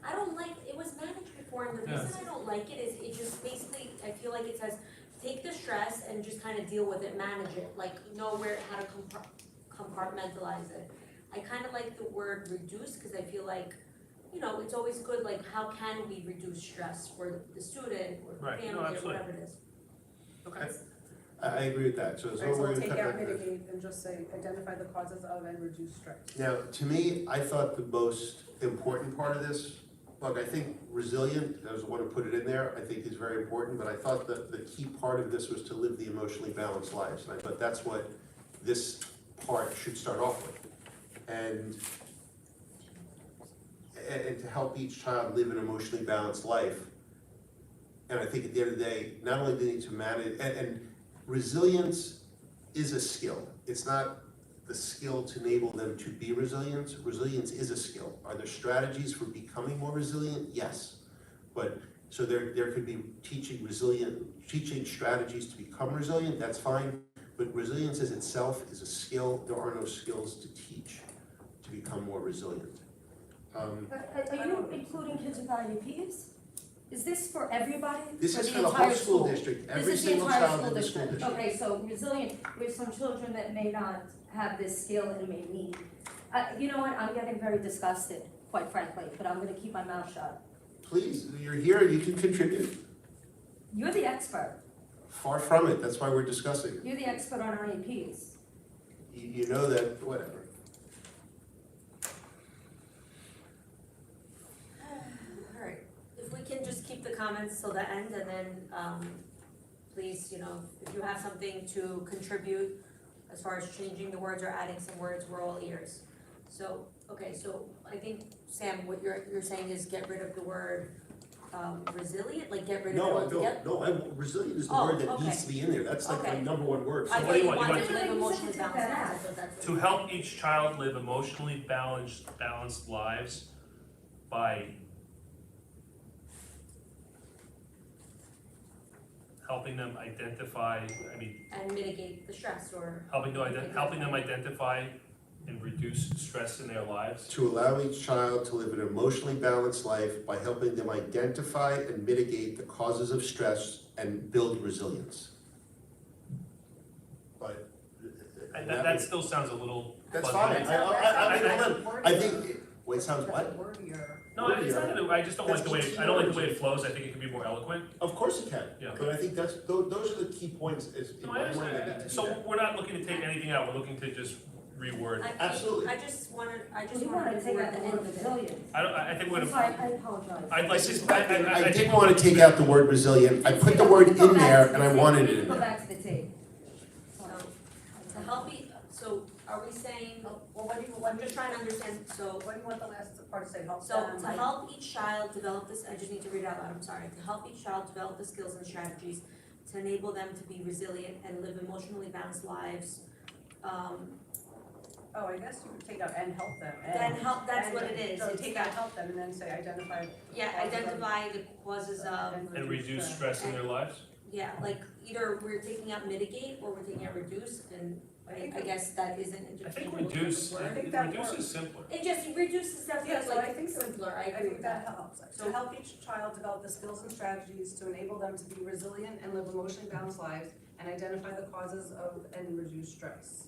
I don't like, it was managed before, and the reason I don't like it is it just basically, I feel like it says, take the stress and just kind of deal with it, manage it, like know how to compartmentalize it. I kind of like the word reduce, because I feel like, it's always good, like how can we reduce stress for the student or the Right, no, family or absolutely. whatever it is. Okay. I agree with that, so as long Alright, as so we're we'll gonna take cut out that. mitigate and just say identify the causes of and reduce stress. Now, to me, I thought the most important part of this, look, I think resilient, I was the one who put it in there, I think is very important, but I thought that the key part of this was to live the emotionally balanced lives, and I thought that's what this part should start off with. And to help each child live an emotionally balanced life. And I think at the end of the day, not only do they need to manage, and resilience is a skill. It's not the skill to enable them to be resilient. Resilience is a skill. Are there strategies for becoming more resilient? Yes. But, so there could be teaching strategies to become resilient, that's fine. But resilience as itself is a skill. There are no skills to teach to become more resilient. Are you including kids with IEPs? Is this for everybody? This is for the entire whole school district, every This is the single entire child in the school district. Okay, so resilient, with some children that may not have this skill and may need. You know what, I'm getting very disgusted, quite frankly, but I'm gonna keep my mouth shut. Please, you're here, you can contribute. You're the expert. Far from it, that's why we're discussing it. You're the expert on IEPs. You know that, whatever. Alright, if we can just keep the comments till the end, and then, please, if you have something to contribute as far as changing the words or adding some words, we're all ears. So, okay, so I think, Sam, what you're saying is get rid of the word, resilient, like get rid of it altogether? Resilient is the Oh, word that okay. needs to be in there, that's like my Okay. number one word. I what thought do you you want? wanted to You live want- emotionally you said balanced, that. I thought that's To what. help each child live emotionally balanced lives by helping them identify, And mitigate the stress, or, helping them identify and reduce stress in their lives. To allow each child to live an emotionally balanced life by helping them identify and mitigate the causes of stress and build resilience. But. That still sounds a little That's fuzzy. fine, I think, wait, sounds what? Wordier. No, it's not that, I just don't like the way, I don't like the way it flows, I think it can be more eloquent. Of course it can, Yeah. but I think those are the key points is in No, my I mind that need to understand, be so there. we're not looking to take anything out, we're looking to just reword. Absolutely. I just wanted You wanna to take word out the the word end of it. resilience. I think we're I'm gonna, sorry, I apologize. I'd like to, I didn't wanna take out the word resilient, I put the word in there and I wanted it in Go there. back to the tape. So, to help you, so are we saying, Well, I'm just trying to understand, so, what do you want the last part to say, help so them? to help each child develop this, I just need to read out loud, I'm sorry, to help each child develop the skills and strategies to enable them to be resilient and live emotionally balanced lives, Oh, I guess you could take out and help them. then help, that's what it is, So you take take out out, help them and then say identify. identify the causes of, and reduce stress in their lives. yeah, like either we're taking out mitigate or we're taking out reduce, and I guess that isn't I interchangeable. think reduce, with the word. think that reduce works. is simpler. It just reduces stuff Yeah, that's so I like think so. simpler, I I agree think with that that. helps. So- To help each child develop the skills and strategies to enable them to be resilient and live emotionally balanced lives and identify the causes of and reduce stress.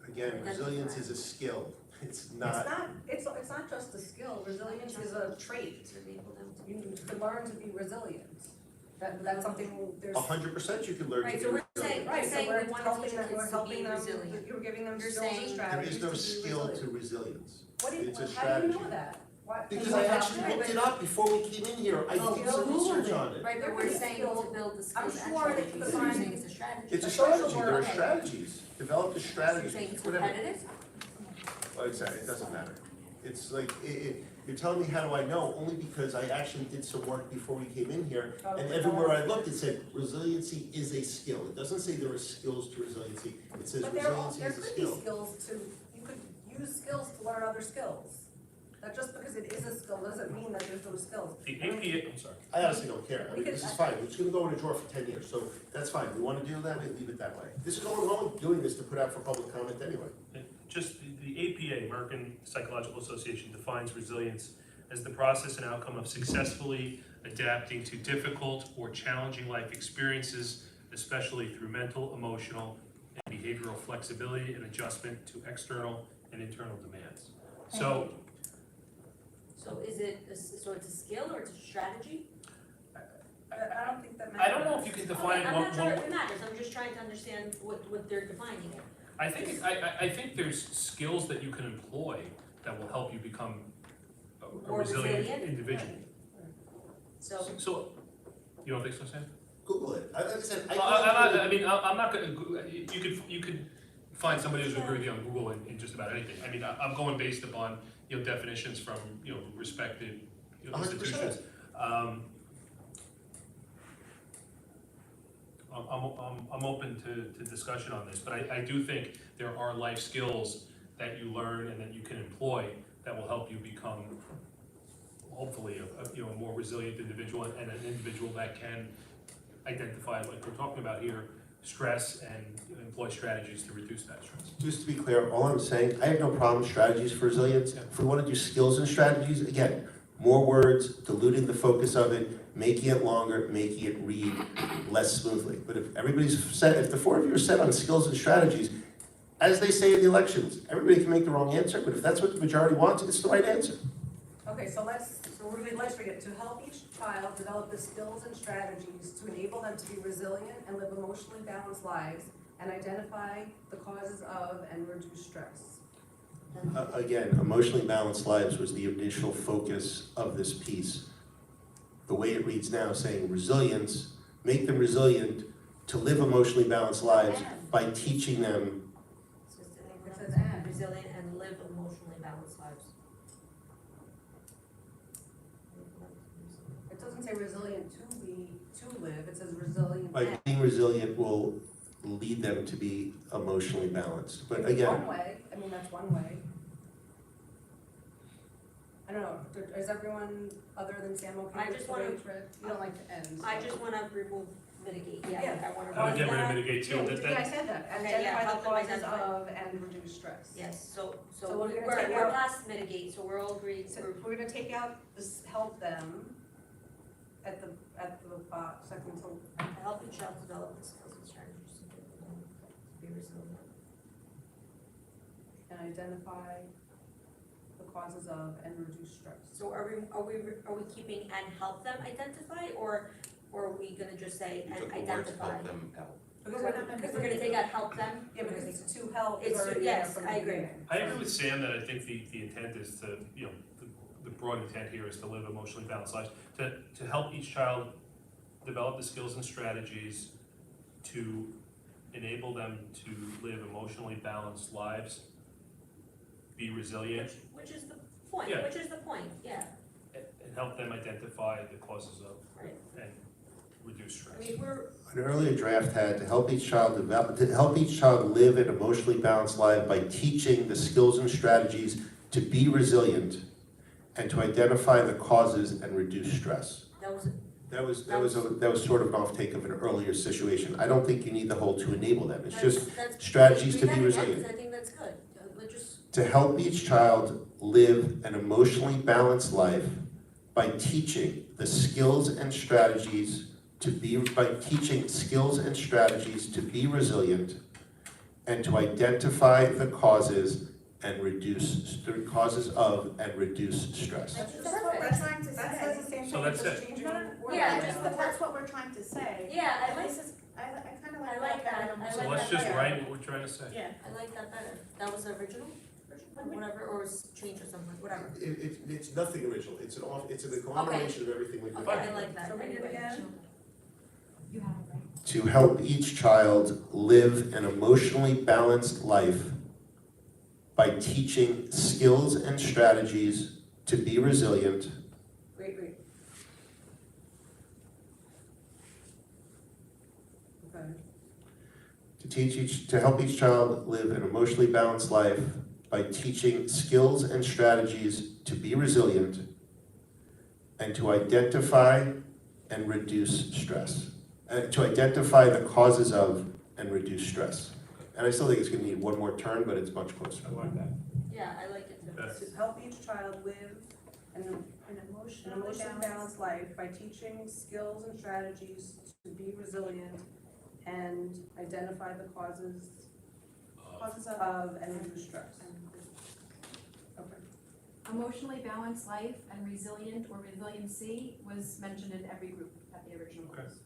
Again, resilience is a skill, it's not. It's not just a skill, resilience is a trait. To enable them to You can learn to be resilient. That's something, there's. 100% you can learn to Right, be so we're resilient. saying, Right, you're so saying we're we want to helping teach them, kids we're to helping be them, resilient. you're giving them You're skills and saying- There strategies is to no be skill resilient. to resilience. What do you, It's a how do you strategy. know that? Why? Because I actually looked it up before we came in here, I Oh, did some Googled research it. on it. Right, There but we're could be saying skill- to build the I'm skills and sure they strategies, could you're find- saying it's a strategy. It's a A social strategy, there are worker. strategies, develop the You're strategies, saying it's whatever. repetitive? Well, exactly, it doesn't matter. It's like, you're telling me how do I know, only because I actually did some work before we came in here, Oh, and okay. everywhere I looked, it said resiliency is a skill. It doesn't say there are skills to resiliency, it says But there resiliency is a could be skill. skills to, you could use skills to learn other skills. That just because it is a skill doesn't mean that there's those skills. The APA, I'm sorry. I honestly don't care, I We mean, could- this is fine, we're just gonna go in a drawer for 10 years, so that's fine. We wanna do that, we leave it that way. This is all we're only doing this to put out for public comment anyway. Just the APA, American Psychological Association, defines resilience as the process and outcome of successfully adapting to difficult or challenging life experiences, especially through mental, emotional, and behavioral flexibility and adjustment to external and internal demands. So, So is it, so it's a skill or it's a strategy? I don't think that I don't know if you can define Okay, it I'm one, not sure if it matters, I'm just trying to understand what they're defining it. I think there's skills that you can employ that will help you become a More resilient resilient? individual. So, So, you don't think so, Sam? Google it, like I said, I'm not gonna, you could find somebody who's agree with you on Google in just about anything. I mean, I'm going based upon, definitions from, respected, 100%. institutions. I'm open to discussion on this, but I do think there are life skills that you learn and that you can employ that will help you become, hopefully, a more resilient individual and an individual that can identify, like we're talking about here, stress and employ strategies to reduce that stress. Just to be clear, all I'm saying, I have no problem with strategies for resilience. If we wanna do skills and strategies, again, more words, diluting the focus of it, making it longer, making it read less smoothly. But if everybody's set, if the four of you are set on skills and strategies, as they say in the elections, everybody can make the wrong answer, but if that's what the majority wants, it's the right answer. Okay, so let's read it. To help each child develop the skills and strategies to enable them to be resilient and live emotionally balanced lives and identify the causes of and reduce stress. Again, emotionally balanced lives was the initial focus of this piece. The way it reads now, saying resilience, make them resilient to live emotionally balanced lives by teaching them. It says and. resilient and live emotionally balanced lives. It doesn't say resilient to live, it says resilient By and. being resilient will lead them to be emotionally balanced. But again, One way, I mean, that's one way. I don't know, is everyone other than Sam okay I with just the way wanna- it's read? You don't like the ends. I just wanna remove mitigate, yeah, Yeah. I wanna. I would get rid of that. mitigate too, Yeah, that, I said that, Okay, yeah, identify help the them causes identify. of and reduce stress. Yes, so So we're, we're gonna we're take out- past mitigate, so we're all agreed, So we're gonna take out this help them at the second to, to help each child develop the skills and strategies to be resilient. and identify the causes of and reduce stress. So are we keeping and help them identify, or are we gonna just say You and took the words, identify? help them out. Because Because we're gonna take out help them? Yeah, because it's to help is It's- already there yes, from the I agree. beginning. I agree with Sam that I think the intent is to, the broad intent here is to live emotionally balanced lives, to help each child develop the skills and strategies to enable them to live emotionally balanced lives, be resilient, Which is the point, Yeah. which is the point, yeah. and help them identify the causes of Right. and reduce stress. I mean, we're, an earlier draft had to help each child develop, to help each child live an emotionally balanced life by teaching the skills and strategies to be resilient and to identify the causes and reduce stress. that was, That was sort of an off-take of an earlier situation. I don't think you need the whole to enable them. It's just that's. strategies to read be that again, resilient. 'cause I think that's good, we're just, To help each child live an emotionally balanced life by teaching the skills and strategies by teaching skills and strategies to be resilient and to identify the causes and reduce, the causes of and reduce stress. That's what we're trying to That says say. the same So thing, that's it's just it. changing No, no, wording. Yeah, That's what we're trying to say. yeah, I like, This is, kinda I like like that that. better. I So like let's that just better. write what we're trying to say. Yeah. I like that better. That was the original version, whatever, or was changed or something, whatever. It's nothing original, it's an agglomeration of everything we've done. Okay, I like that. So read it Anyway. again. You have it right. To help each child live an emotionally balanced life by teaching skills and strategies to be resilient, Wait. Okay. to help each child live an emotionally balanced life by teaching skills and strategies to be resilient and to identify and reduce stress. To identify the causes of and reduce stress. And I still think it's gonna need one more turn, but it's much closer. I like that. Yeah, I like it too. That's- To help each child live an An emotionally emotionally balanced life by teaching skills and strategies to be resilient and identify the causes of and reduce stress. Okay. Emotionally balanced life and resilient or resiliency was mentioned in every group at the original Okay. workshop.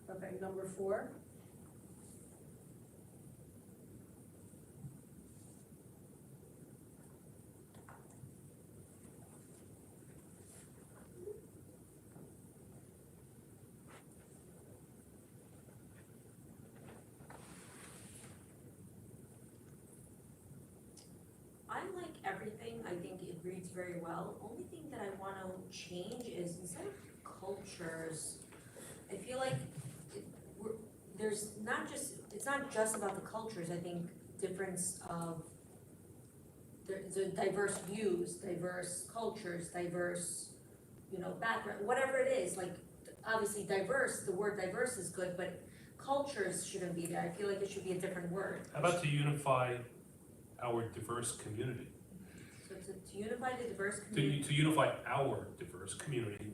Okay, number 4. I like everything, I think it reads very well. Only thing that I wanna change is instead of cultures, I feel like there's not just, it's not just about the cultures, I think difference of the diverse views, diverse cultures, diverse, background, whatever it is, like, obviously diverse, the word diverse is good, but cultures shouldn't be there, I feel like it should be a different word. How about to unify our diverse community? So to unify the diverse To, community, to unify our diverse community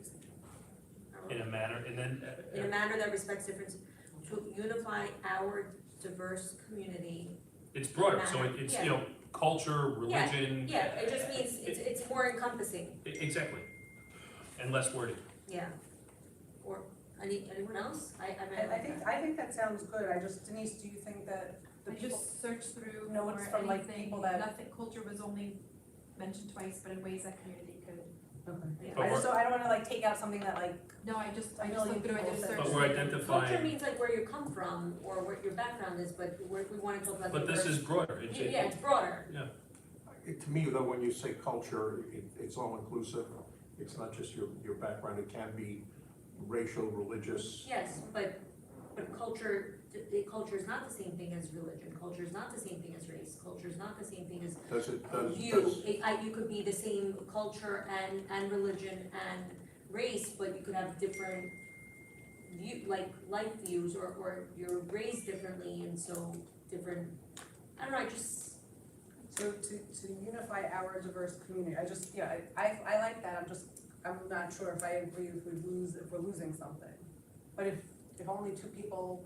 in a manner, and then. in a manner that respects differences, to unify our diverse community. It's broader, so it's, Yeah. culture, religion. Yeah, it just means it's more encompassing, Exactly, and less wordy. yeah. Or anyone else? I I think that sounds good. Denise, do you think that the I people, just searched through notes for from, like, anything, people that- nothing, culture was only mentioned twice, but in ways that community could. okay. But we're- I don't wanna like take out something that like, No, I just I know looked you through, I people just said- searched. But we're through. identifying. Culture means like where you come from, or what your background is, but we wanna talk about But this diverse. is broader. Yeah, it's broader. To me, though, when you say culture, it's all inclusive. It's not just your background, it can be racial, religious. Yes, but culture is not the same thing as religion, culture is not the same thing as race, culture is not the same thing as you could be the same culture and religion and race, but you could have different life views, or you're raised differently, and so different, I don't know, so to unify our diverse community, I like that, I'm not sure if I agree if we're losing something. But if only 2 people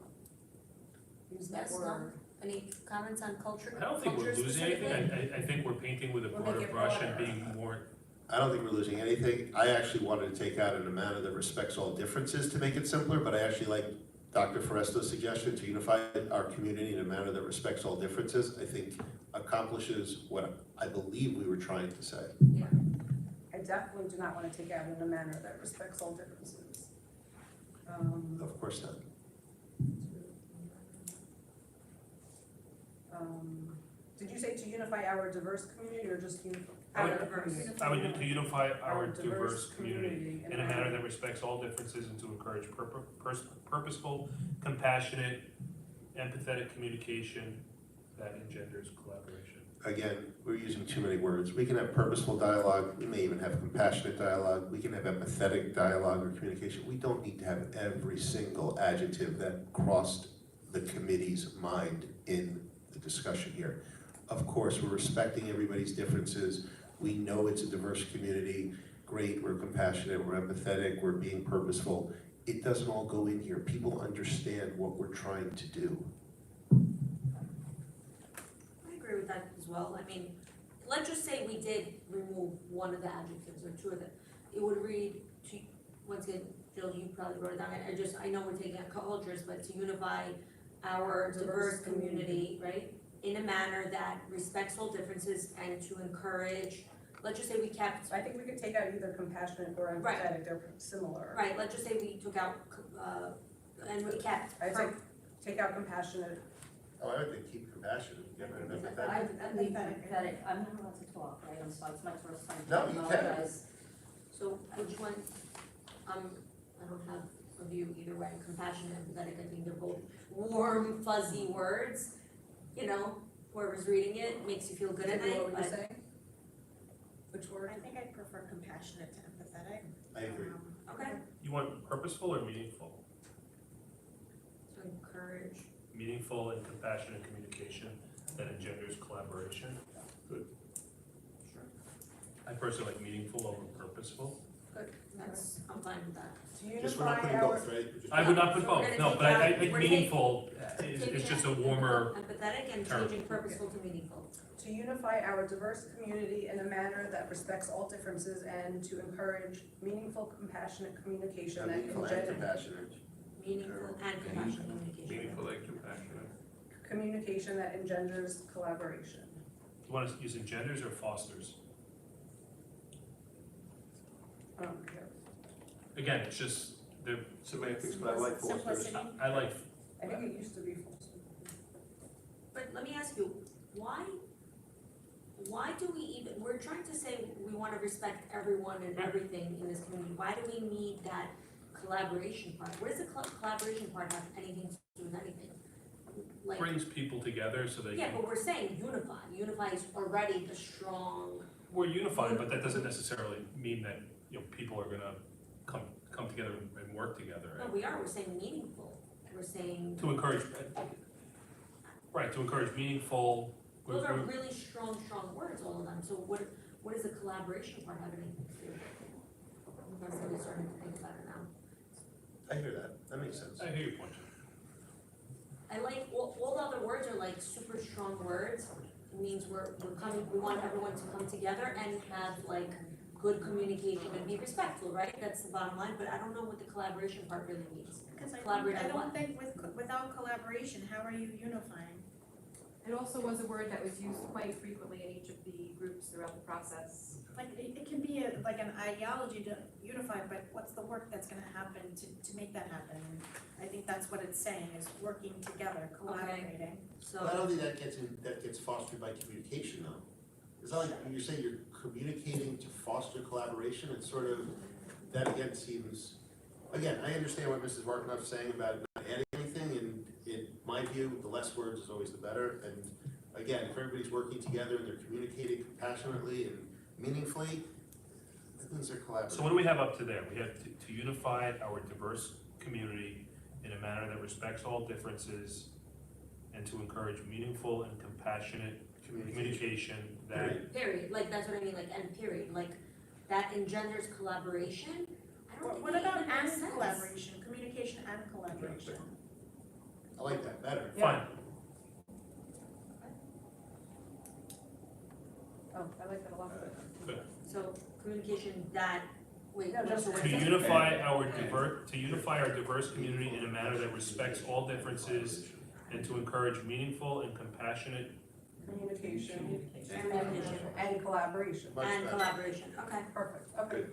use that Yes, no. word. any comments on culture? I don't think we're culture losing anything, specifically? I think we're painting with a We'll make broader it brush and broader. being more, I don't think we're losing anything. I actually wanted to take out in a manner that respects all differences to make it simpler, but I actually like Dr. Foresto's suggestion to unify our community in a manner that respects all differences. I think accomplishes what I believe we were trying to say. I definitely do not wanna take out in a manner that respects all differences. Of course not. Did you say to unify our diverse community or just unify? I would- our community? I would to unify our Our diverse community in a manner that respects all differences and to encourage purposeful, compassionate, empathetic communication that engenders collaboration. Again, we're using too many words. We can have purposeful dialogue, we may even have compassionate dialogue, we can have empathetic dialogue or communication. We don't need to have every single adjective that crossed the committee's mind in the discussion here. Of course, we're respecting everybody's differences. We know it's a diverse community. Great, we're compassionate, we're empathetic, we're being purposeful. It doesn't all go in here. People understand what we're trying to do. as well, I mean, let's just say we did remove one of the adjectives or two of them, it would read to, once again, Jill, you probably wrote it down, I know we're taking out cultures, but to unify our diverse community, right? In a manner that respects all differences and to encourage, let's just say we kept, So I think we could take out either compassionate or Right. empathetic, they're similar. right, let's just say we took out, and we kept. I'd say take out compassionate. Oh, I would think keep compassion, get rid of empathetic. I leave empathetic, I'm not allowed to talk, right, I'm sorry, it's my first time. No, you can. Apologize. So which one, I don't have a view either way, compassionate and empathetic, I think they're both warm, fuzzy words. You know, whoever's reading it makes you feel good at night, What were you but saying? Which word? I think I prefer compassionate to empathetic. I agree. okay, You want purposeful or meaningful? to encourage, Meaningful and compassionate communication that engenders collaboration. Good. I personally like meaningful over purposeful. that's, I'm fine with that. To Just we're not putting unify our, both, right? We're just- I would not put So we're both, gonna no, take but I out- think we're taking- meaningful is just a warmer, Empathetic and term. changing purposeful to meaningful. to unify our diverse community in a manner that respects all differences and to encourage meaningful, compassionate communication that Meaningful and engenders, compassionate. Meaningful and compassionate communication. Meaningful and compassionate. communication that engenders collaboration. you want us using genders or fosters? I don't care. Again, it's just, they're, Semantics, but I like Foster's. Simplicity. I like, I think it used to be false. But let me ask you, why do we even, we're trying to say we wanna respect everyone and everything in this community, why do we need that collaboration part? Where does the collaboration part have anything to do with anything? Like, brings people together so they yeah, can, but we're saying unify is already the strong, we're unified, but that doesn't necessarily mean that, you know, people are gonna come together and work together. no, we're saying meaningful, we're saying, To encourage, right, to encourage meaningful, those are really strong words, all of them, so what does the collaboration part have anything to do with? I'm really starting to think about it now. I hear that makes sense. I hear your point. I like, all the other words are like super strong words, it means we're coming, we want everyone to come together and have like good communication and be respectful, right? That's the bottom line, but I don't know what the collaboration part really means. Because Collaborate I on don't what? think without collaboration, how are you unifying? It also was a word that was used quite frequently in each of the groups throughout the process. Like, it can be like an ideology to unify, but what's the work that's gonna happen to make that happen? And I think that's what it's saying, is working together, collaborating. Well, I So, don't think that gets fostered by communication though. It's not like, when you say you're communicating to foster collaboration, it's sort of, that again seems, again, I understand what Mrs. Martinoff's saying about not adding anything, and in my view, the less words is always the better, and again, if everybody's working together and they're communicating compassionately and meaningfully, that means they're collaborating. So what do we have up to there? We have to unify our diverse community in a manner that respects all differences and to encourage meaningful and compassionate communication that, period, like, that's what I mean, like, and period, like, that engenders collaboration, I don't think What it about even makes and sense. collaboration, communication and collaboration? I like that better. fine, Oh, I like that a lot. So, communication that, wait, No, just so what to is it? unify our diverse community in a manner that respects all differences and to encourage meaningful and compassionate Communication Communication. and collaboration. Much And better. collaboration, okay. Perfect, okay.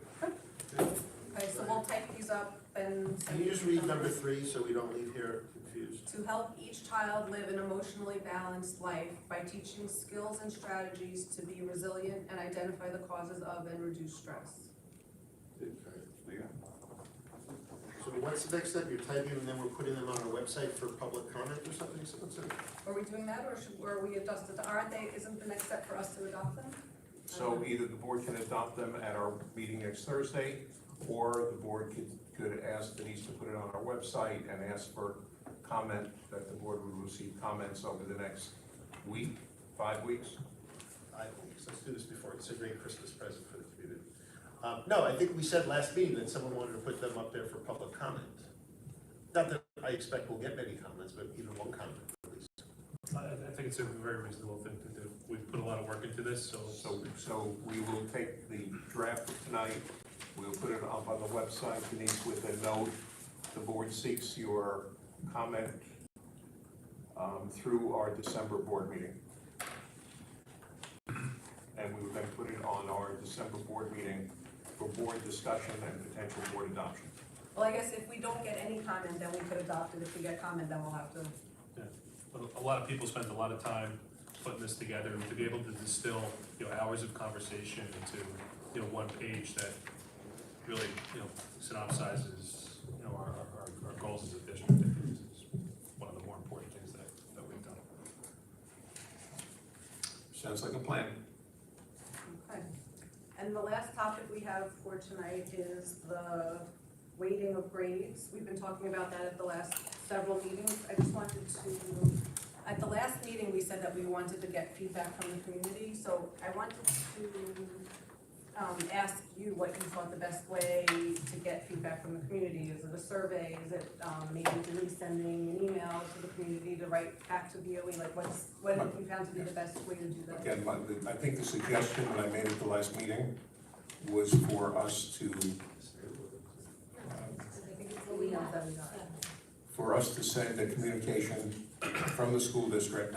Okay, so we'll type these up and. Can you just read number 3 so we don't leave here confused? To help each child live an emotionally balanced life by teaching skills and strategies to be resilient and identify the causes of and reduce stress. So what's the next step? You're typing and then we're putting them on our website for public comment or something? So what's it? Are we doing that, or are we adjusted, aren't they, isn't the next step for us to adopt them? So either the board can adopt them at our meeting next Thursday, or the board could ask Denise to put it on our website and ask for comment, that the board would receive comments over the next week, 5 weeks. I think, so let's do this before, it's a great Christmas present for the community. No, I think we said last meeting that someone wanted to put them up there for public comment. Not that I expect we'll get many comments, but even one comment at least. I think it's a very reasonable thing to do. we've put a lot of work into this, so. So we will take the draft of tonight, we'll put it up on the website, Denise, with a note. The board seeks your comment through our December board meeting. And we would then put it on our December board meeting for board discussion and potential board adoption. Well, I guess if we don't get any comment, then we could adopt it. If we get comment, then we'll have to. A lot of people spent a lot of time putting this together, and to be able to distill, hours of conversation into, one page that really, synopsizes, our goals as a district, I think is one of the more important things that we've done. Sounds like a plan. Okay. And the last topic we have for tonight is the weighting of grades. We've been talking about that at the last several meetings. I just wanted to, at the last meeting, we said that we wanted to get feedback from the community. So I wanted to ask you what you thought the best way to get feedback from the community. Is it a survey? Is it maybe Denise sending an email to the community to write back to BOE? Like what have you found to be the best way to do that? Again, I think the suggestion that I made at the last meeting was for us to, send a communication from the school district.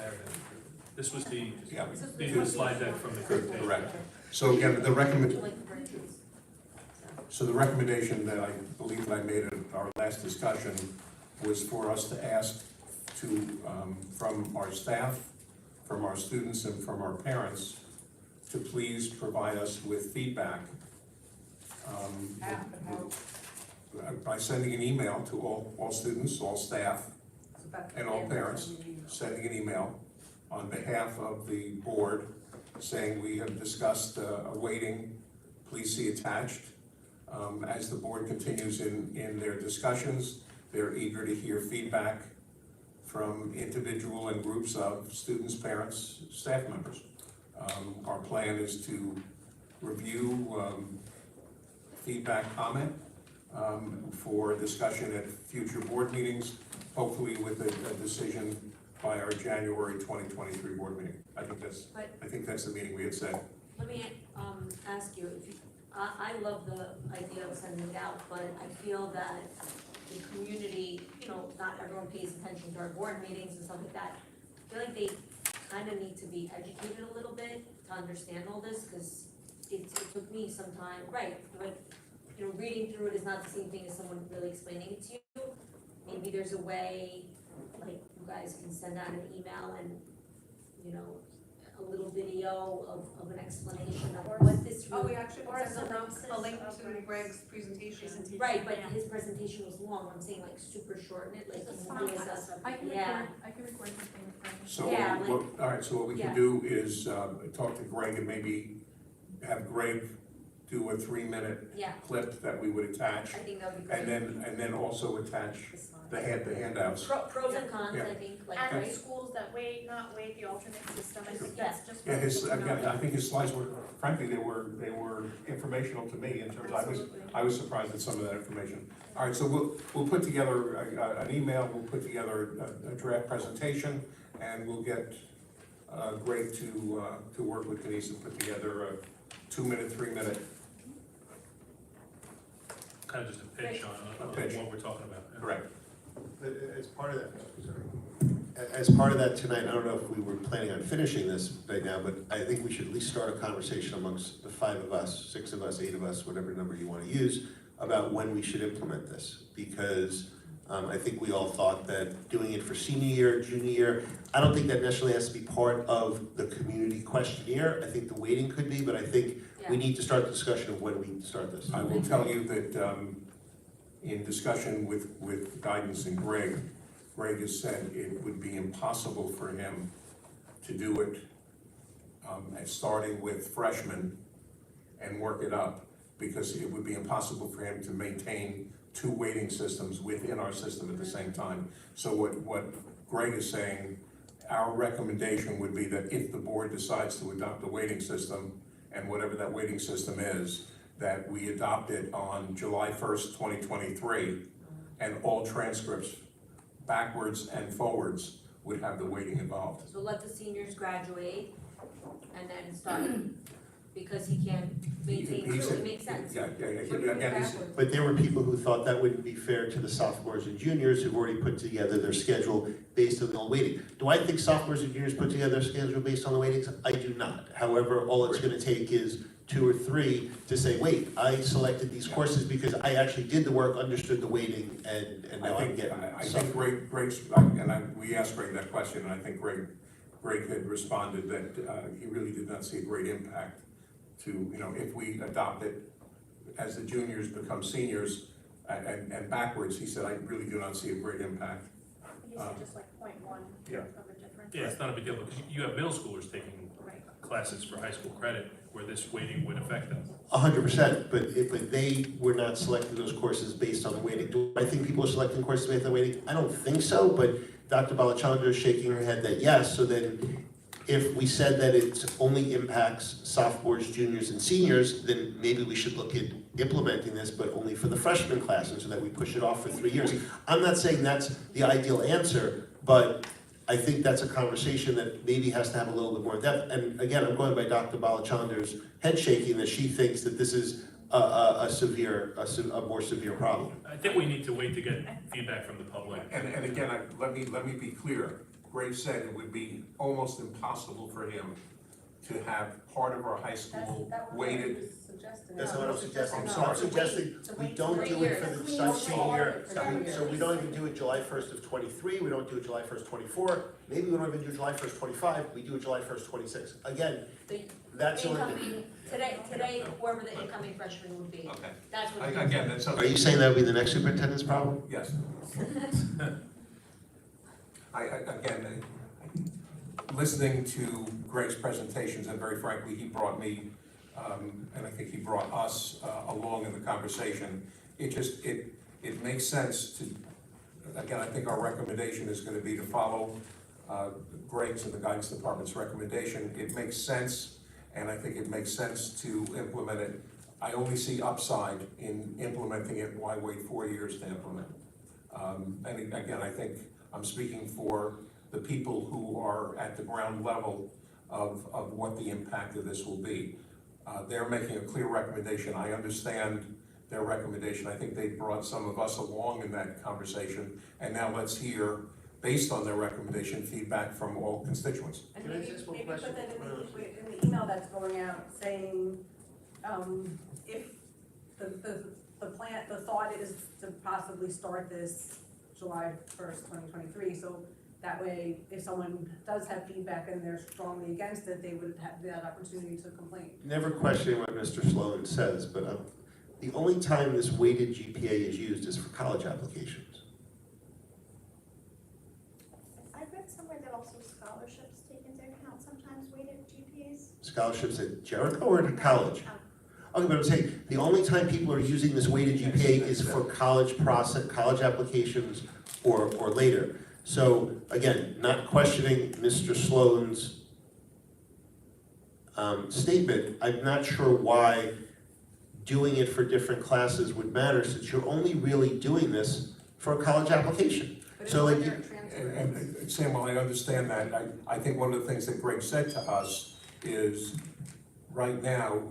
This was the, Yeah, the slide deck from the group. correct. So again, the recommendation that I believe that I made at our last discussion was for us to ask to, from our staff, from our students, and from our parents, to please provide us with feedback. By sending an email to all students, all staff, and all parents, sending an email on behalf of the board saying we have discussed a weighting, please see attached. As the board continues in their discussions, they're eager to hear feedback from individual and groups of students, parents, staff members. Our plan is to review feedback, comment for discussion at future board meetings, hopefully with a decision by our January 2023 board meeting. I think that's the meeting we had said. Let me, ask you, I love the idea of sending it out, but I feel that the community, not everyone pays attention to our board meetings and stuff like that. I feel like they kind of need to be educated a little bit to understand all this, because it took me some time, right, like, reading through it is not the same thing as someone really explaining it to you. Maybe there's a way, like, you guys can send out an email and, a little video of an explanation of what this Oh, we really. actually Or a sent synopsis a link of to Greg's Greg's presentation. Right, but his presentation was long, I'm saying like super short, and like, It's he fine. gives us, I can Yeah. record something. So, Yeah, like- all right, so what we can Yeah. do is talk to Greg and maybe have Greg do a 3-minute yeah, clip that we would attach, I think that would be great. and then also attach the handouts. Pros and cons, Yeah. I think, like, And right? schools that weight, not weight, the alternate system, I think Yes. that's just. Yeah, his, what people again, know. I think his slides were, frankly, they were informational to me in terms, Absolutely. I was surprised at some of that information. All right, so we'll put together an email, we'll put together a draft presentation, and we'll get Greg to work with Denise and put together a 2-minute, 3-minute. Kind of just a pitch on A pitch. what we're talking about. Yeah. Correct. As part of that, as part of that tonight, I don't know if we were planning on finishing this right now, but I think we should at least start a conversation amongst the 5 of us, 6 of us, 8 of us, whatever number you want to use, about when we should implement this. Because I think we all thought that doing it for senior year, junior year, I don't think that necessarily has to be part of the community questionnaire. I think the weighting could be, but I think we need to start the discussion of when we start this. I will tell you that in discussion with guidance and Greg has said it would be impossible for him to do it starting with freshmen and work it up, because it would be impossible for him to maintain 2 weighting systems within our system at the same time. So what Greg is saying, our recommendation would be that if the board decides to adopt a weighting system, and whatever that weighting system is, that we adopt it on July 1st, 2023, and all transcripts backwards and forwards would have the weighting involved. So let the seniors graduate, and then start, because he can't maintain He two, said- it makes sense. Yeah, again, he's, But there were people who thought that wouldn't be fair to the sophomores and juniors who've already put together their schedule based on the weighting. Do I think sophomores and juniors put together their schedule based on the weightings? I do not. However, all it's gonna take is 2 or 3 to say, wait, I selected these courses because I actually did the work, understood the weighting, and now I'm getting. I think Greg's, we asked Greg that question, and I think Greg had responded that he really did not see a great impact to, if we adopt it as the juniors become seniors and backwards, he said, I really do not see a great impact. He said just like 0.1 Yeah. of a difference. Yeah, it's not a big deal, because you have middle schoolers taking Right. classes for high school credit where this weighting would affect them. 100%, but they were not selecting those courses based on the weighting. Do I think people are selecting courses based on weighting? I don't think so, but Dr. Balachandra is shaking her head that yes, so then if we said that it only impacts sophomores, juniors, and seniors, then maybe we should look at implementing this, but only for the freshman classes, so that we push it off for 3 years. I'm not saying that's the ideal answer, but I think that's a conversation that maybe has to have a little bit more depth. And again, I'm going by Dr. Balachandra's head shaking, that she thinks that this is a more severe problem. I think we need to wait to get feedback from the public. And again, let me be clear. Greg said it would be almost impossible for him to have part of our high school weighted. That's not what I'm suggesting. I'm I'm sorry. suggesting we don't do it for the senior, so we don't even do it July 1st of 23, we don't do it July 1st, 24, maybe we don't even do July 1st, 25, we do it July 1st, 26. Again, that's the only thing. Today, whoever the incoming freshman would be, Okay. that's what. Again, that's Are something. you saying that would be the next superintendent's problem? Yes. Again, listening to Greg's presentations, and very frankly, he brought me, and I think he brought us along in the conversation. It makes sense to, again, I think our recommendation is gonna be to follow Greg's and the guidance department's recommendation. It makes sense, and I think it makes sense to implement it. I only see upside in implementing it. Why wait 4 years to implement? And again, I think I'm speaking for the people who are at the ground level of what the impact of this will be. They're making a clear recommendation. I understand their recommendation. I think they brought some of us along in that conversation. And now let's hear, based on their recommendation, feedback from all constituents. And Can I maybe ask one put question? that in the email that's going out, saying, if the plan, the thought is to possibly start this July 1st, 2023, so that way, if someone does have feedback and they're strongly against it, they would have that opportunity to complain. Never questioning what Mr. Sloan says, but the only time this weighted GPA is used is for college applications. I read somewhere that also scholarships take into account sometimes weighted GPAs. Scholarships at Jericho or at college? Okay, but I'm saying, the only time people are using this weighted GPA is for college applications or later. So, again, not questioning Mr. Sloan's statement, I'm not sure why doing it for different classes would matter, since you're only really doing this for a college application. But So, if like, they're transferring. And Samuel, I understand that. I think one of the things that Greg said to us is, right now,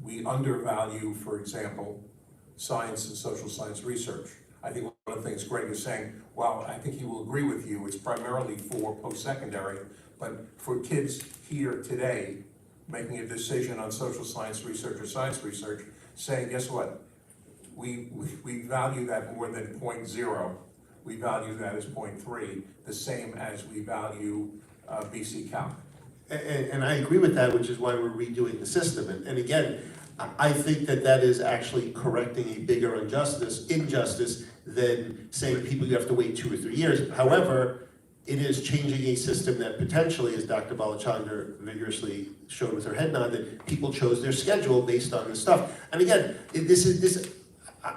we undervalue, for example, science and social science research. I think one of the things Greg is saying, well, I think he will agree with you, it's primarily for post-secondary, but for kids here today, making a decision on social science research or science research, saying, guess what? We value that more than 0.0. We value that as 0.3, the same as we value BC Calc. And I agree with that, which is why we're redoing the system. And again, I think that is actually correcting a bigger injustice than saying people you have to wait 2 or 3 years. However, it is changing a system that potentially, as Dr. Balachandra vigorously showed with her head nod, that people chose their schedule based on this stuff. And again,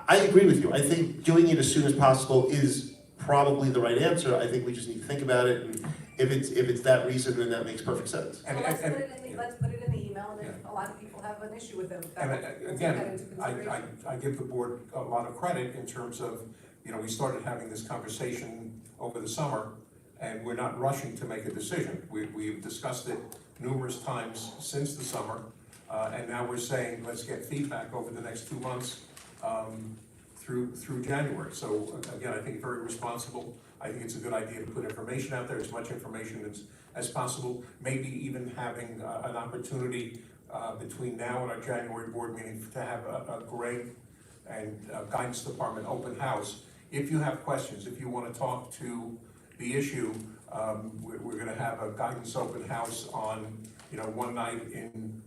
I agree with you. I think doing it as soon as possible is probably the right answer. I think we just need to think about it, and if it's that reason, then that makes perfect sense. And- Well, let's and- put it in the email, and if a lot of people have an issue with it, And we'll take that again, into consideration. I give the board a lot of credit in terms of, we started having this conversation over the summer, and we're not rushing to make a decision. We've discussed it numerous times since the summer. And now we're saying, let's get feedback over the next 2 months through January. So again, I think very responsible. I think it's a good idea to put information out there, as much information as possible. Maybe even having an opportunity between now and our January board meeting to have a Greg and guidance department open house. If you have questions, if you want to talk to the issue, we're going to have a guidance open house on, one night in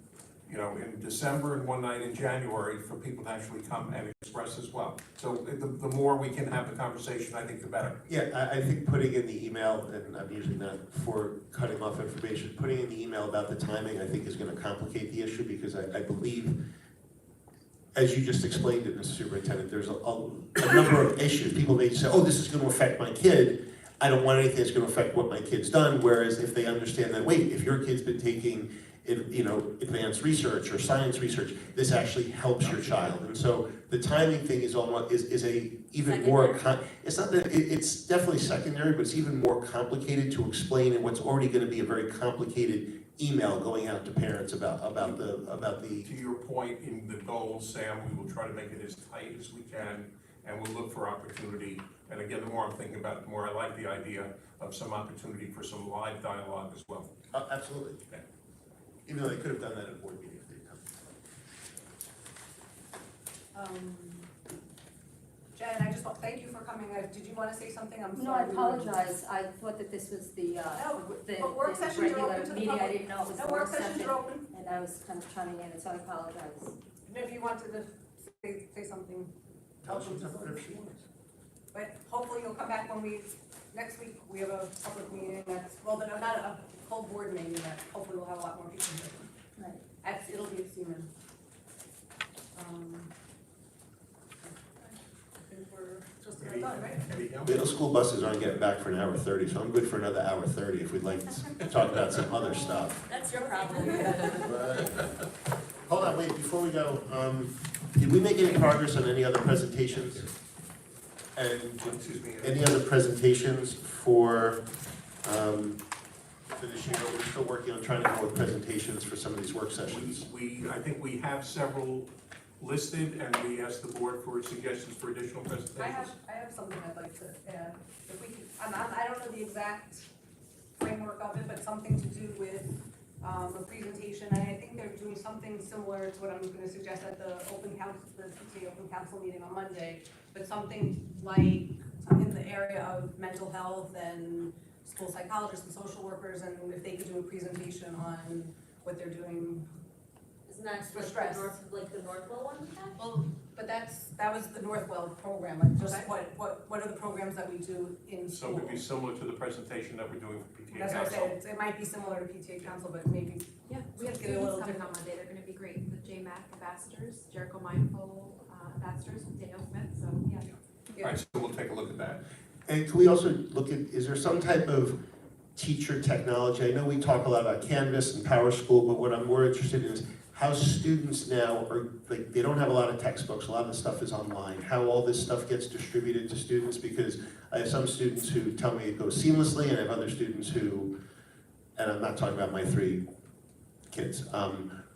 December and one night in January for people to actually come and express as well. So the more we can have the conversation, I think the better. Yeah, I think putting in the email, and I'm usually not for cutting off information, putting in the email about the timing, I think is gonna complicate the issue, because I believe, as you just explained it, Mr. Superintendent, there's a number of issues. People may say, oh, this is gonna affect my kid. I don't want anything that's gonna affect what my kid's done, whereas if they understand that, wait, if your kid's been taking advanced research or science research, this actually helps your child. And so the timing thing is almost, is a even more, it's not that, it's definitely secondary, but it's even more complicated to explain in what's already gonna be a very complicated email going out to parents about the. To your point in the goals, Sam, we will try to make it as tight as we can, and we'll look for opportunity. And again, the more I'm thinking about it, the more I like the idea of some opportunity for some live dialogue as well. Absolutely. Okay. Even though they could have done that at a board meeting if they'd come. Jen, I just want, thank you for coming. Did you want to say something? I'm No, I sorry. apologize, I thought that this was the but work sessions are regular open to the meeting, I public. didn't know it was No, a work work sessions session, are open. and I was kind of chiming in, so I apologize. If you wanted to say something. Tell us whatever she wants. But hopefully you'll come back next week, we have a public meeting that's, well, but not a full board meeting, but hopefully we'll have a lot more people here. Right. It'll be at Seaman. I think we're just about done, right? Anything else? Middle school buses aren't getting back for an hour 30, so I'm good for another hour 30 if we'd like to talk about some other stuff. That's your problem. Hold on, wait, before we go, did we make any progress on any other presentations? And Excuse me. any other presentations for this year? We're still working on trying to come up with presentations for some of these work sessions. I think we have several listed, and we asked the board for suggestions for additional presentations. I have something I'd like to add. If we could, I don't know the exact framework of it, but something to do with a presentation, and I think they're doing something similar to what I'm gonna suggest at the PTA Open Council meeting on Monday, but something like in the area of mental health and school psychologists and social workers, and if they could do a presentation on what they're doing. Isn't that For like stress. the Northwell one we had? Well, but that was the Northwell program, like just Okay. what are the programs that we do in So school? it would be similar to the presentation that we're doing for PTA That's what I Council. said, it might be similar to PTA Council, but maybe, Yeah, we have Get a little students coming different. on Monday, they're gonna be great, the JMAC ambassadors, Jericho Mindful ambassadors, Daniel Smith, so, yeah. All right, so we'll take a look at that. And can we also look at, is there some type of teacher technology? I know we talk a lot about Canvas and PowerSchool, but what I'm more interested in is how students now are, like, they don't have a lot of textbooks, a lot of the stuff is online, how all this stuff gets distributed to students, because I have some students who tell me it goes seamlessly, and I have other students who, and I'm not talking about my 3 kids,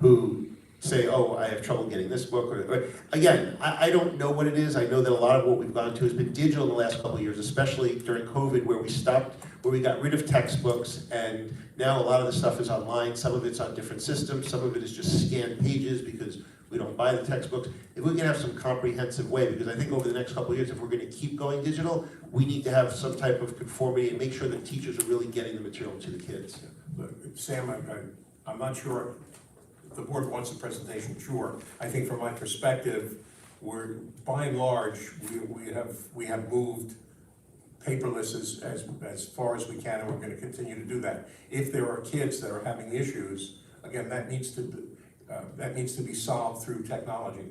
who say, oh, I have trouble getting this book, or again, I don't know what it is. I know that a lot of what we've gone to has been digital in the last couple of years, especially during COVID, where we got rid of textbooks, and now a lot of the stuff is online. Some of it's on different systems, some of it is just scanned pages because we don't buy the textbooks. If we can have some comprehensive way, because I think over the next couple of years, if we're gonna keep going digital, we need to have some type of conformity and make sure that teachers are really getting the material to the kids. Look, Sam, I'm not sure if the board wants a presentation, sure. I think from my perspective, we're, by and large, we have moved paperless as far as we can, and we're gonna continue to do that. If there are kids that are having issues, again, that needs to be solved through technology.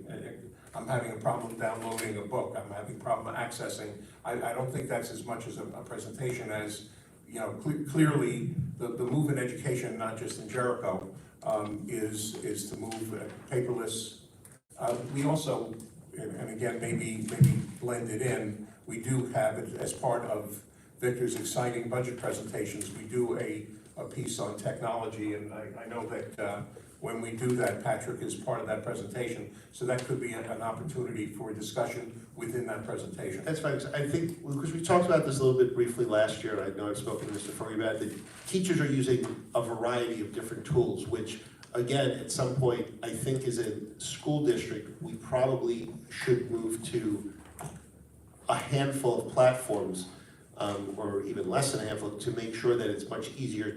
I'm having a problem downloading a book, I'm having a problem accessing. I don't think that's as much as a presentation as, clearly, the move in education, not just in Jericho, is to move paperless. We also, and again, maybe blend it in, we do have it as part of Victor's exciting budget presentations, we do a a piece on technology, and I know that when we do that, Patrick is part of that presentation, so that could be an opportunity for discussion within that presentation. That's fine, 'cause I think, because we talked about this a little bit briefly last year, I know I've spoken to Mr. Fergie about it, that teachers are using a variety of different tools, which, again, at some point, I think as a school district, we probably should move to a handful of platforms, or even less than a handful, to make sure that it's much easier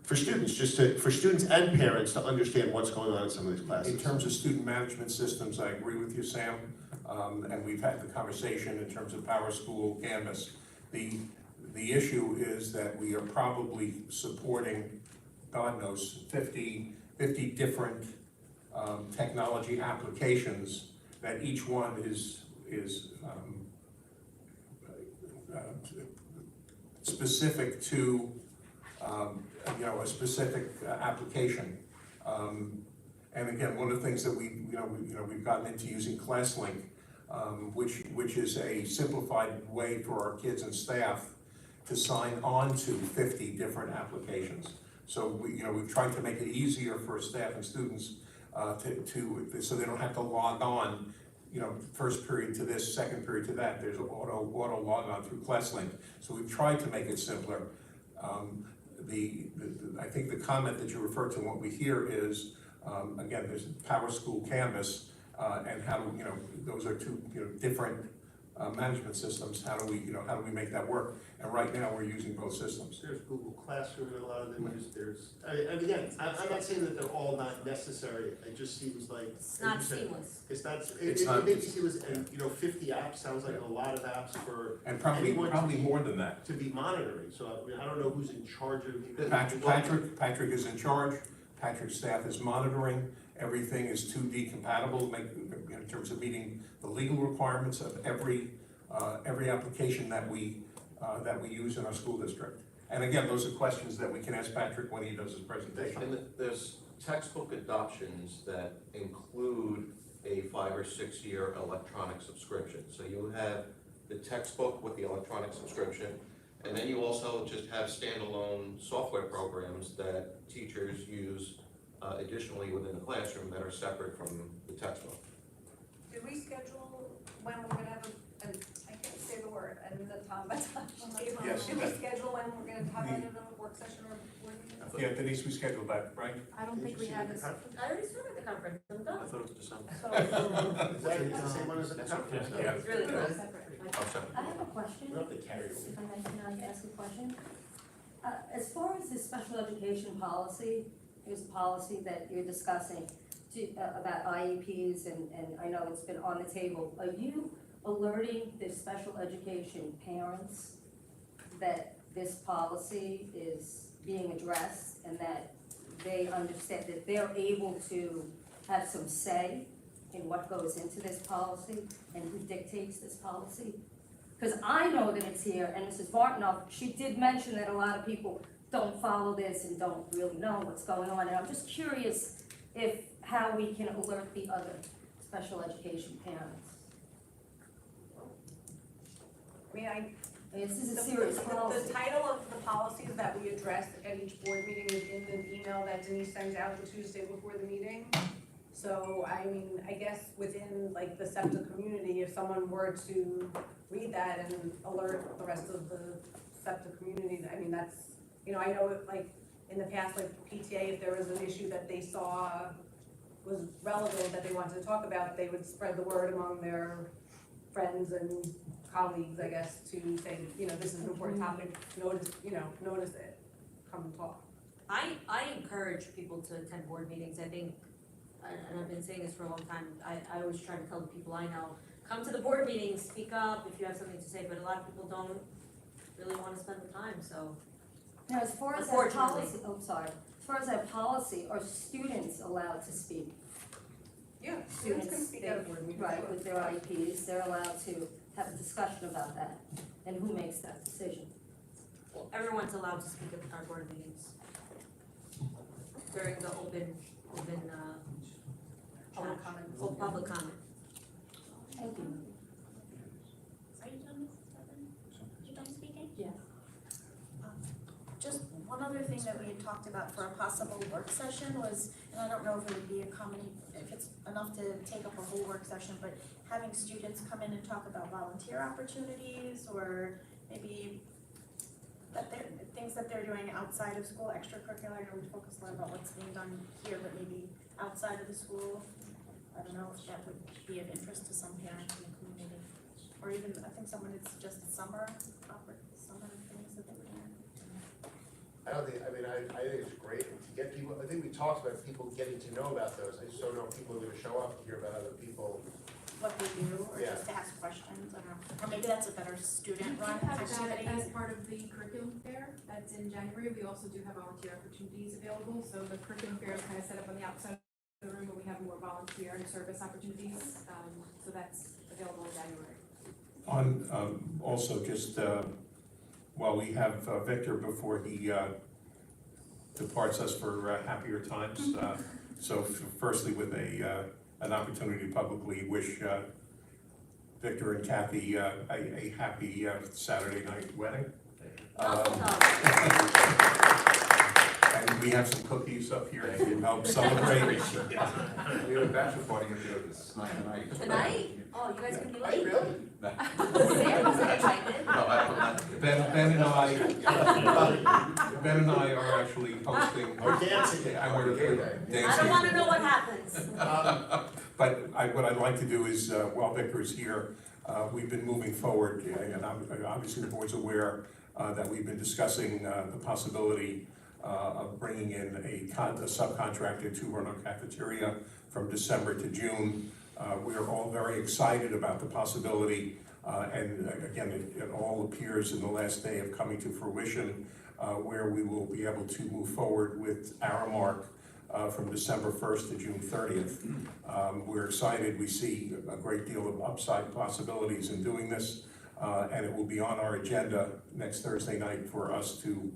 for students and parents to understand what's going on in some of these classes. In terms of student management systems, I agree with you, Sam, and we've had the conversation in terms of Power School, Canvas. The issue is that we are probably supporting, God knows, 50 different technology applications, that each one is specific to a specific application. And again, one of the things that we've gotten into using ClassLink, which is a simplified way for our kids and staff to sign on to 50 different applications. So we've tried to make it easier for staff and students so they don't have to log on, first period to this, second period to that. There's an auto log on through ClassLink. So we've tried to make it simpler. I think the comment that you referred to, what we hear is, again, there's Power School, Canvas, and how do those are two different management systems. How do we make that work? And right now we're using both systems. There's Google Classroom and a lot of them use, and again, I'm not saying that they're all not necessary, it just seems like. It's not like you said, seamless. It's not, It's it not- makes it seamless, and 50 apps sounds like a lot of apps for And probably anyone more than that. to be monitoring, so I mean, I don't know who's in charge of. Patrick is in charge. Patrick's staff is monitoring. Everything is 2D compatible, in terms of meeting the legal requirements of every application that we use in our school district. And again, those are questions that we can ask Patrick when he does his presentation. And there's textbook adoptions that include a 5 or 6 year electronic subscription. So you have the textbook with the electronic subscription, and then you also just have standalone software programs that teachers use additionally within the classroom that are separate from the textbook. Did we schedule when we're gonna have I can't say the word, and the time by time. Yes, Did we that- schedule when we're gonna talk about it on a work session or board meeting? Yeah, Denise, we scheduled that, right? I don't think we had this. I already started the conference, I'm done. thought it was December. So, Is that the same one as the conference? Yeah. It's really close. Oh, sorry. I have a question. We don't have to carry it. If I may ask a question? As far as the special education policy, there's a policy that you're discussing about IEPs, and I know it's been on the table. Are you alerting the special education parents that this policy is being addressed and that they understand that they're able to have some say in what goes into this policy and who dictates this policy? Because I know that it's here, and Mrs. Martinoff, she did mention that a lot of people don't follow this and don't really know what's going on, and I'm just curious how we can alert the other special education parents. I mean, This is a serious policy. The title of the policies that we address at each board meeting is in an email that Denise sends out the Tuesday before the meeting. So, I mean, I guess within like the SEPTA community, if someone were to read that and alert the rest of the SEPTA community, I mean, that's, I know like in the past, like PTA, if there was an issue that they saw was relevant that they wanted to talk about, they would spread the word among their friends and colleagues, I guess, to say, this is an important topic, notice it, come and talk. I encourage people to attend board meetings, I think, and I've been saying this for a long time, I always try to tell the people I know, come to the board meetings, speak up if you have something to say, but a lot of people don't really wanna spend the time, so. Now, as far as that Unfortunately. policy, as far as that policy, are students allowed to speak? Yeah, students can speak at a board meeting. Right, with their IEPs, they're allowed to have a discussion about that, and who makes that decision? Well, everyone's allowed to speak at our board meetings during the open, Public comment. public comment. Thank you. Are you done, Mrs. Devon? You done speaking? Yeah. Just one one other thing that we had talked about for a possible work session was, and I don't know if it would be if it's enough to take up a whole work session, but having students come in and talk about volunteer opportunities, or maybe things that they're doing outside of school, extracurricular. I know we focus a lot about what's being done here, but maybe outside of the school. I don't know if that would be of interest to some parents in the community. Or even, I think someone had suggested summer things that they were doing. I think it's great to get people, I think we talked about people getting to know about those, I just don't know if people are gonna show up to hear about other people. What they do, or Yeah. just to ask questions, I don't know. Or maybe that's a better student We run do have activity. that as part of the curriculum fair, that's in January, we also do have volunteer opportunities available, so the curriculum fair is kind of set up on the outside of the room, but we have more volunteer and service opportunities, so that's available in January. Also, just, while we have Victor before he departs us for happier times, so firstly, with an opportunity to publicly wish Victor and Kathy a happy Saturday night wedding. And we have some cookies up here to help celebrate. We have a bachelor party in the office tonight. Tonight? Oh, you guys can be Are late. you really? Sam wasn't invited. No, I'm not. Ben and I are actually hosting. We're dancing. And we're dancing. I don't wanna know what happens. But what I'd like to do is, while Victor's here, we've been moving forward, and obviously the board's aware that we've been discussing the possibility of bringing in a subcontractor to run our cafeteria from December to June. We are all very excited about the possibility, and again, it all appears in the last day of coming to fruition, where we will be able to move forward with Aramark from December 1st to June 30th. We're excited, we see a great deal of upside possibilities in doing this, and it will be on our agenda next Thursday night for us to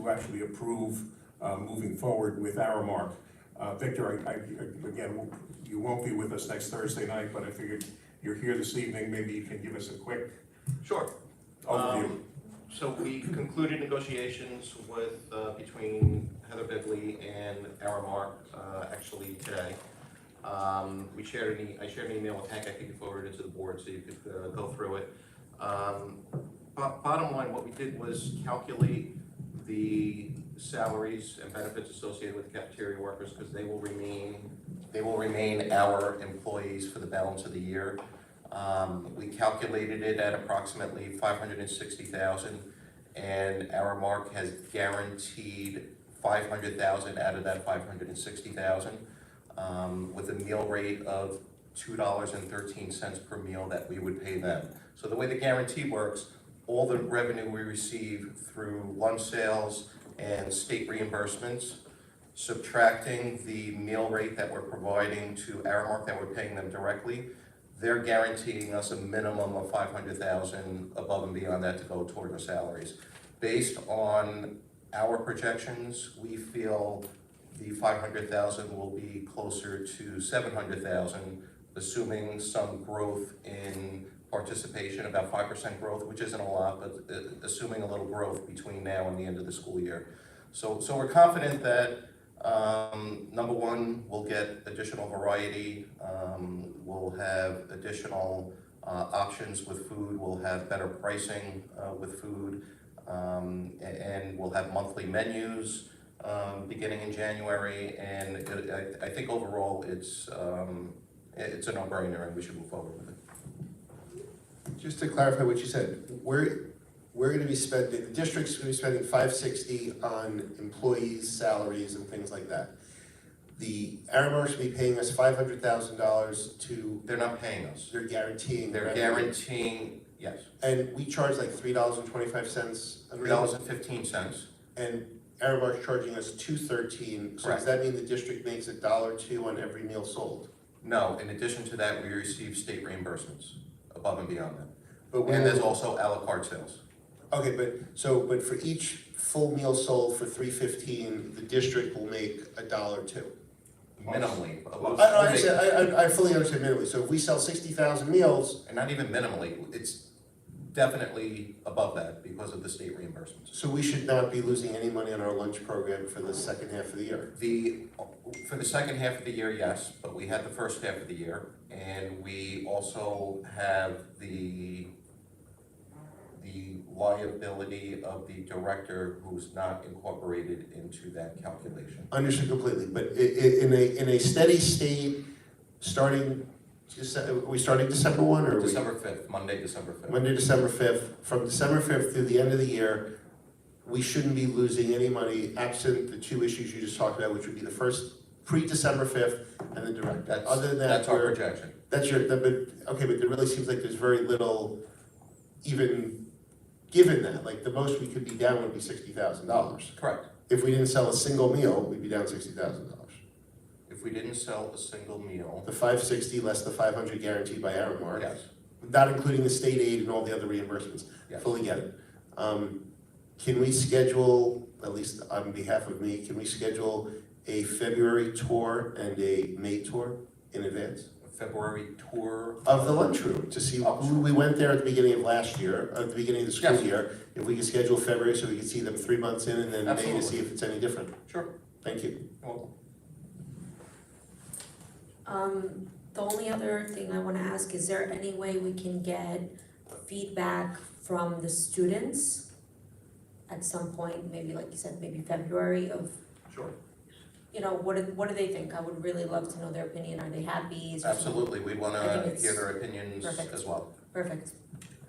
actually approve moving forward with Aramark. Victor, again, you won't be with us next Thursday night, but I figured you're here this evening, maybe you can give us a quick Sure. overview. So we concluded negotiations with, between Heather Bigley and Aramark, actually today. I shared an email with Hank, I think you forwarded it to the board so you could go through it. Bottom line, what we did was calculate the salaries and benefits associated with the cafeteria workers, because they will remain our employees for the balance of the year. We calculated it at approximately $560,000, and Aramark has guaranteed $500,000 out of that $560,000, with a meal rate of $2.13 per meal that we would pay them. So the way the guarantee works, all the revenue we receive through lunch sales and state reimbursements, subtracting the meal rate that we're providing to Aramark, that we're paying them directly, they're guaranteeing us a minimum of $500,000 above and beyond that to go toward our salaries. Based on our projections, we feel the $500,000 will be closer to $700,000, assuming some growth in participation, about 5% growth, which isn't a lot, but assuming a little growth between now and the end of the school year. So we're confident that, number one, we'll get additional variety, we'll have additional options with food, we'll have better pricing with food, and we'll have monthly menus beginning in January, and I think overall it's a no-brainer and we should move forward with it. Just to clarify what you said, we're gonna be spending, the district's gonna be spending $560 on employees' salaries and things like that. The Aramark's gonna be paying us $500,000 to. They're not paying us. They're guaranteeing. They're guaranteeing, yes, And we charge like $3.25 a meal. $3.15. And Aramark's charging us $2.13, so does that mean the district makes $1.02 on every meal sold? No, in addition to that, we receive state reimbursements above and beyond that. But And there's also à la carte sales. Okay, but for each full meal sold for $3.15, the district will make $1.02. Minimally. I understand, I fully understand minimally, so if we sell 60,000 meals. And not even minimally, it's definitely above that because of the state reimbursements. So we should not be losing any money on our lunch program for the second half of the year. For the second half of the year, yes, but we had the first half of the year, and we also have the liability of the director who's not incorporated into that calculation. Understood completely, but in a steady state, starting, are we starting December 1 or are we? December 5th, Monday, December 5th. Monday, December 5th, from December 5th through the end of the year, we shouldn't be losing any money absent the two issues you just talked about, which would be the first pre-December 5th and the direct. Other than that, That's our we're- projection. That's your, but there really seems like there's very little, even given that, like the most we could be down would be $60,000. Correct. If we didn't sell a single meal, we'd be down $60,000. If we didn't sell a single meal, The 560 less the 500 guaranteed by Aramark, yes, not including the state aid and all the other reimbursements. yes. Fully get it. Can we schedule, at least on behalf of me, can we schedule a February tour and a May tour in advance? February tour. Of the lunchroom, to see who we went there at the beginning of last year, at the beginning of the school Yes. year. If we could schedule February so we could see them 3 months in and then May to Absolutely. see if it's any different. Sure. Thank you. Well, The only other thing I wanna ask, is there any way we can get feedback from the students at some point, maybe like you said, maybe February of, sure. you know, what do they think? I would really love to know their opinion, are they happy? Is there some- Absolutely, we I wanna think it's hear their opinions perfect. as well. Perfect,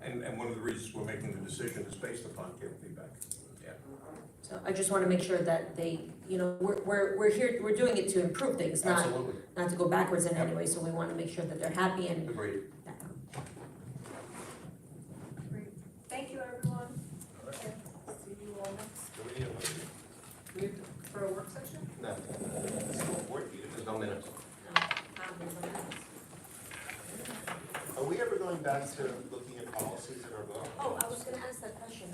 And one of the reasons we're making the decision is based upon kid feedback. so I just wanna make sure that they, you know, we're here, we're doing it to improve things, not Absolutely, to go backwards in any way, so we wanna make sure that they're happy and agreed. Thank you, everyone. See you all next, for a work session? No, there's no minutes. Are we ever going back to looking at policies in our book? Oh, I was gonna ask that question.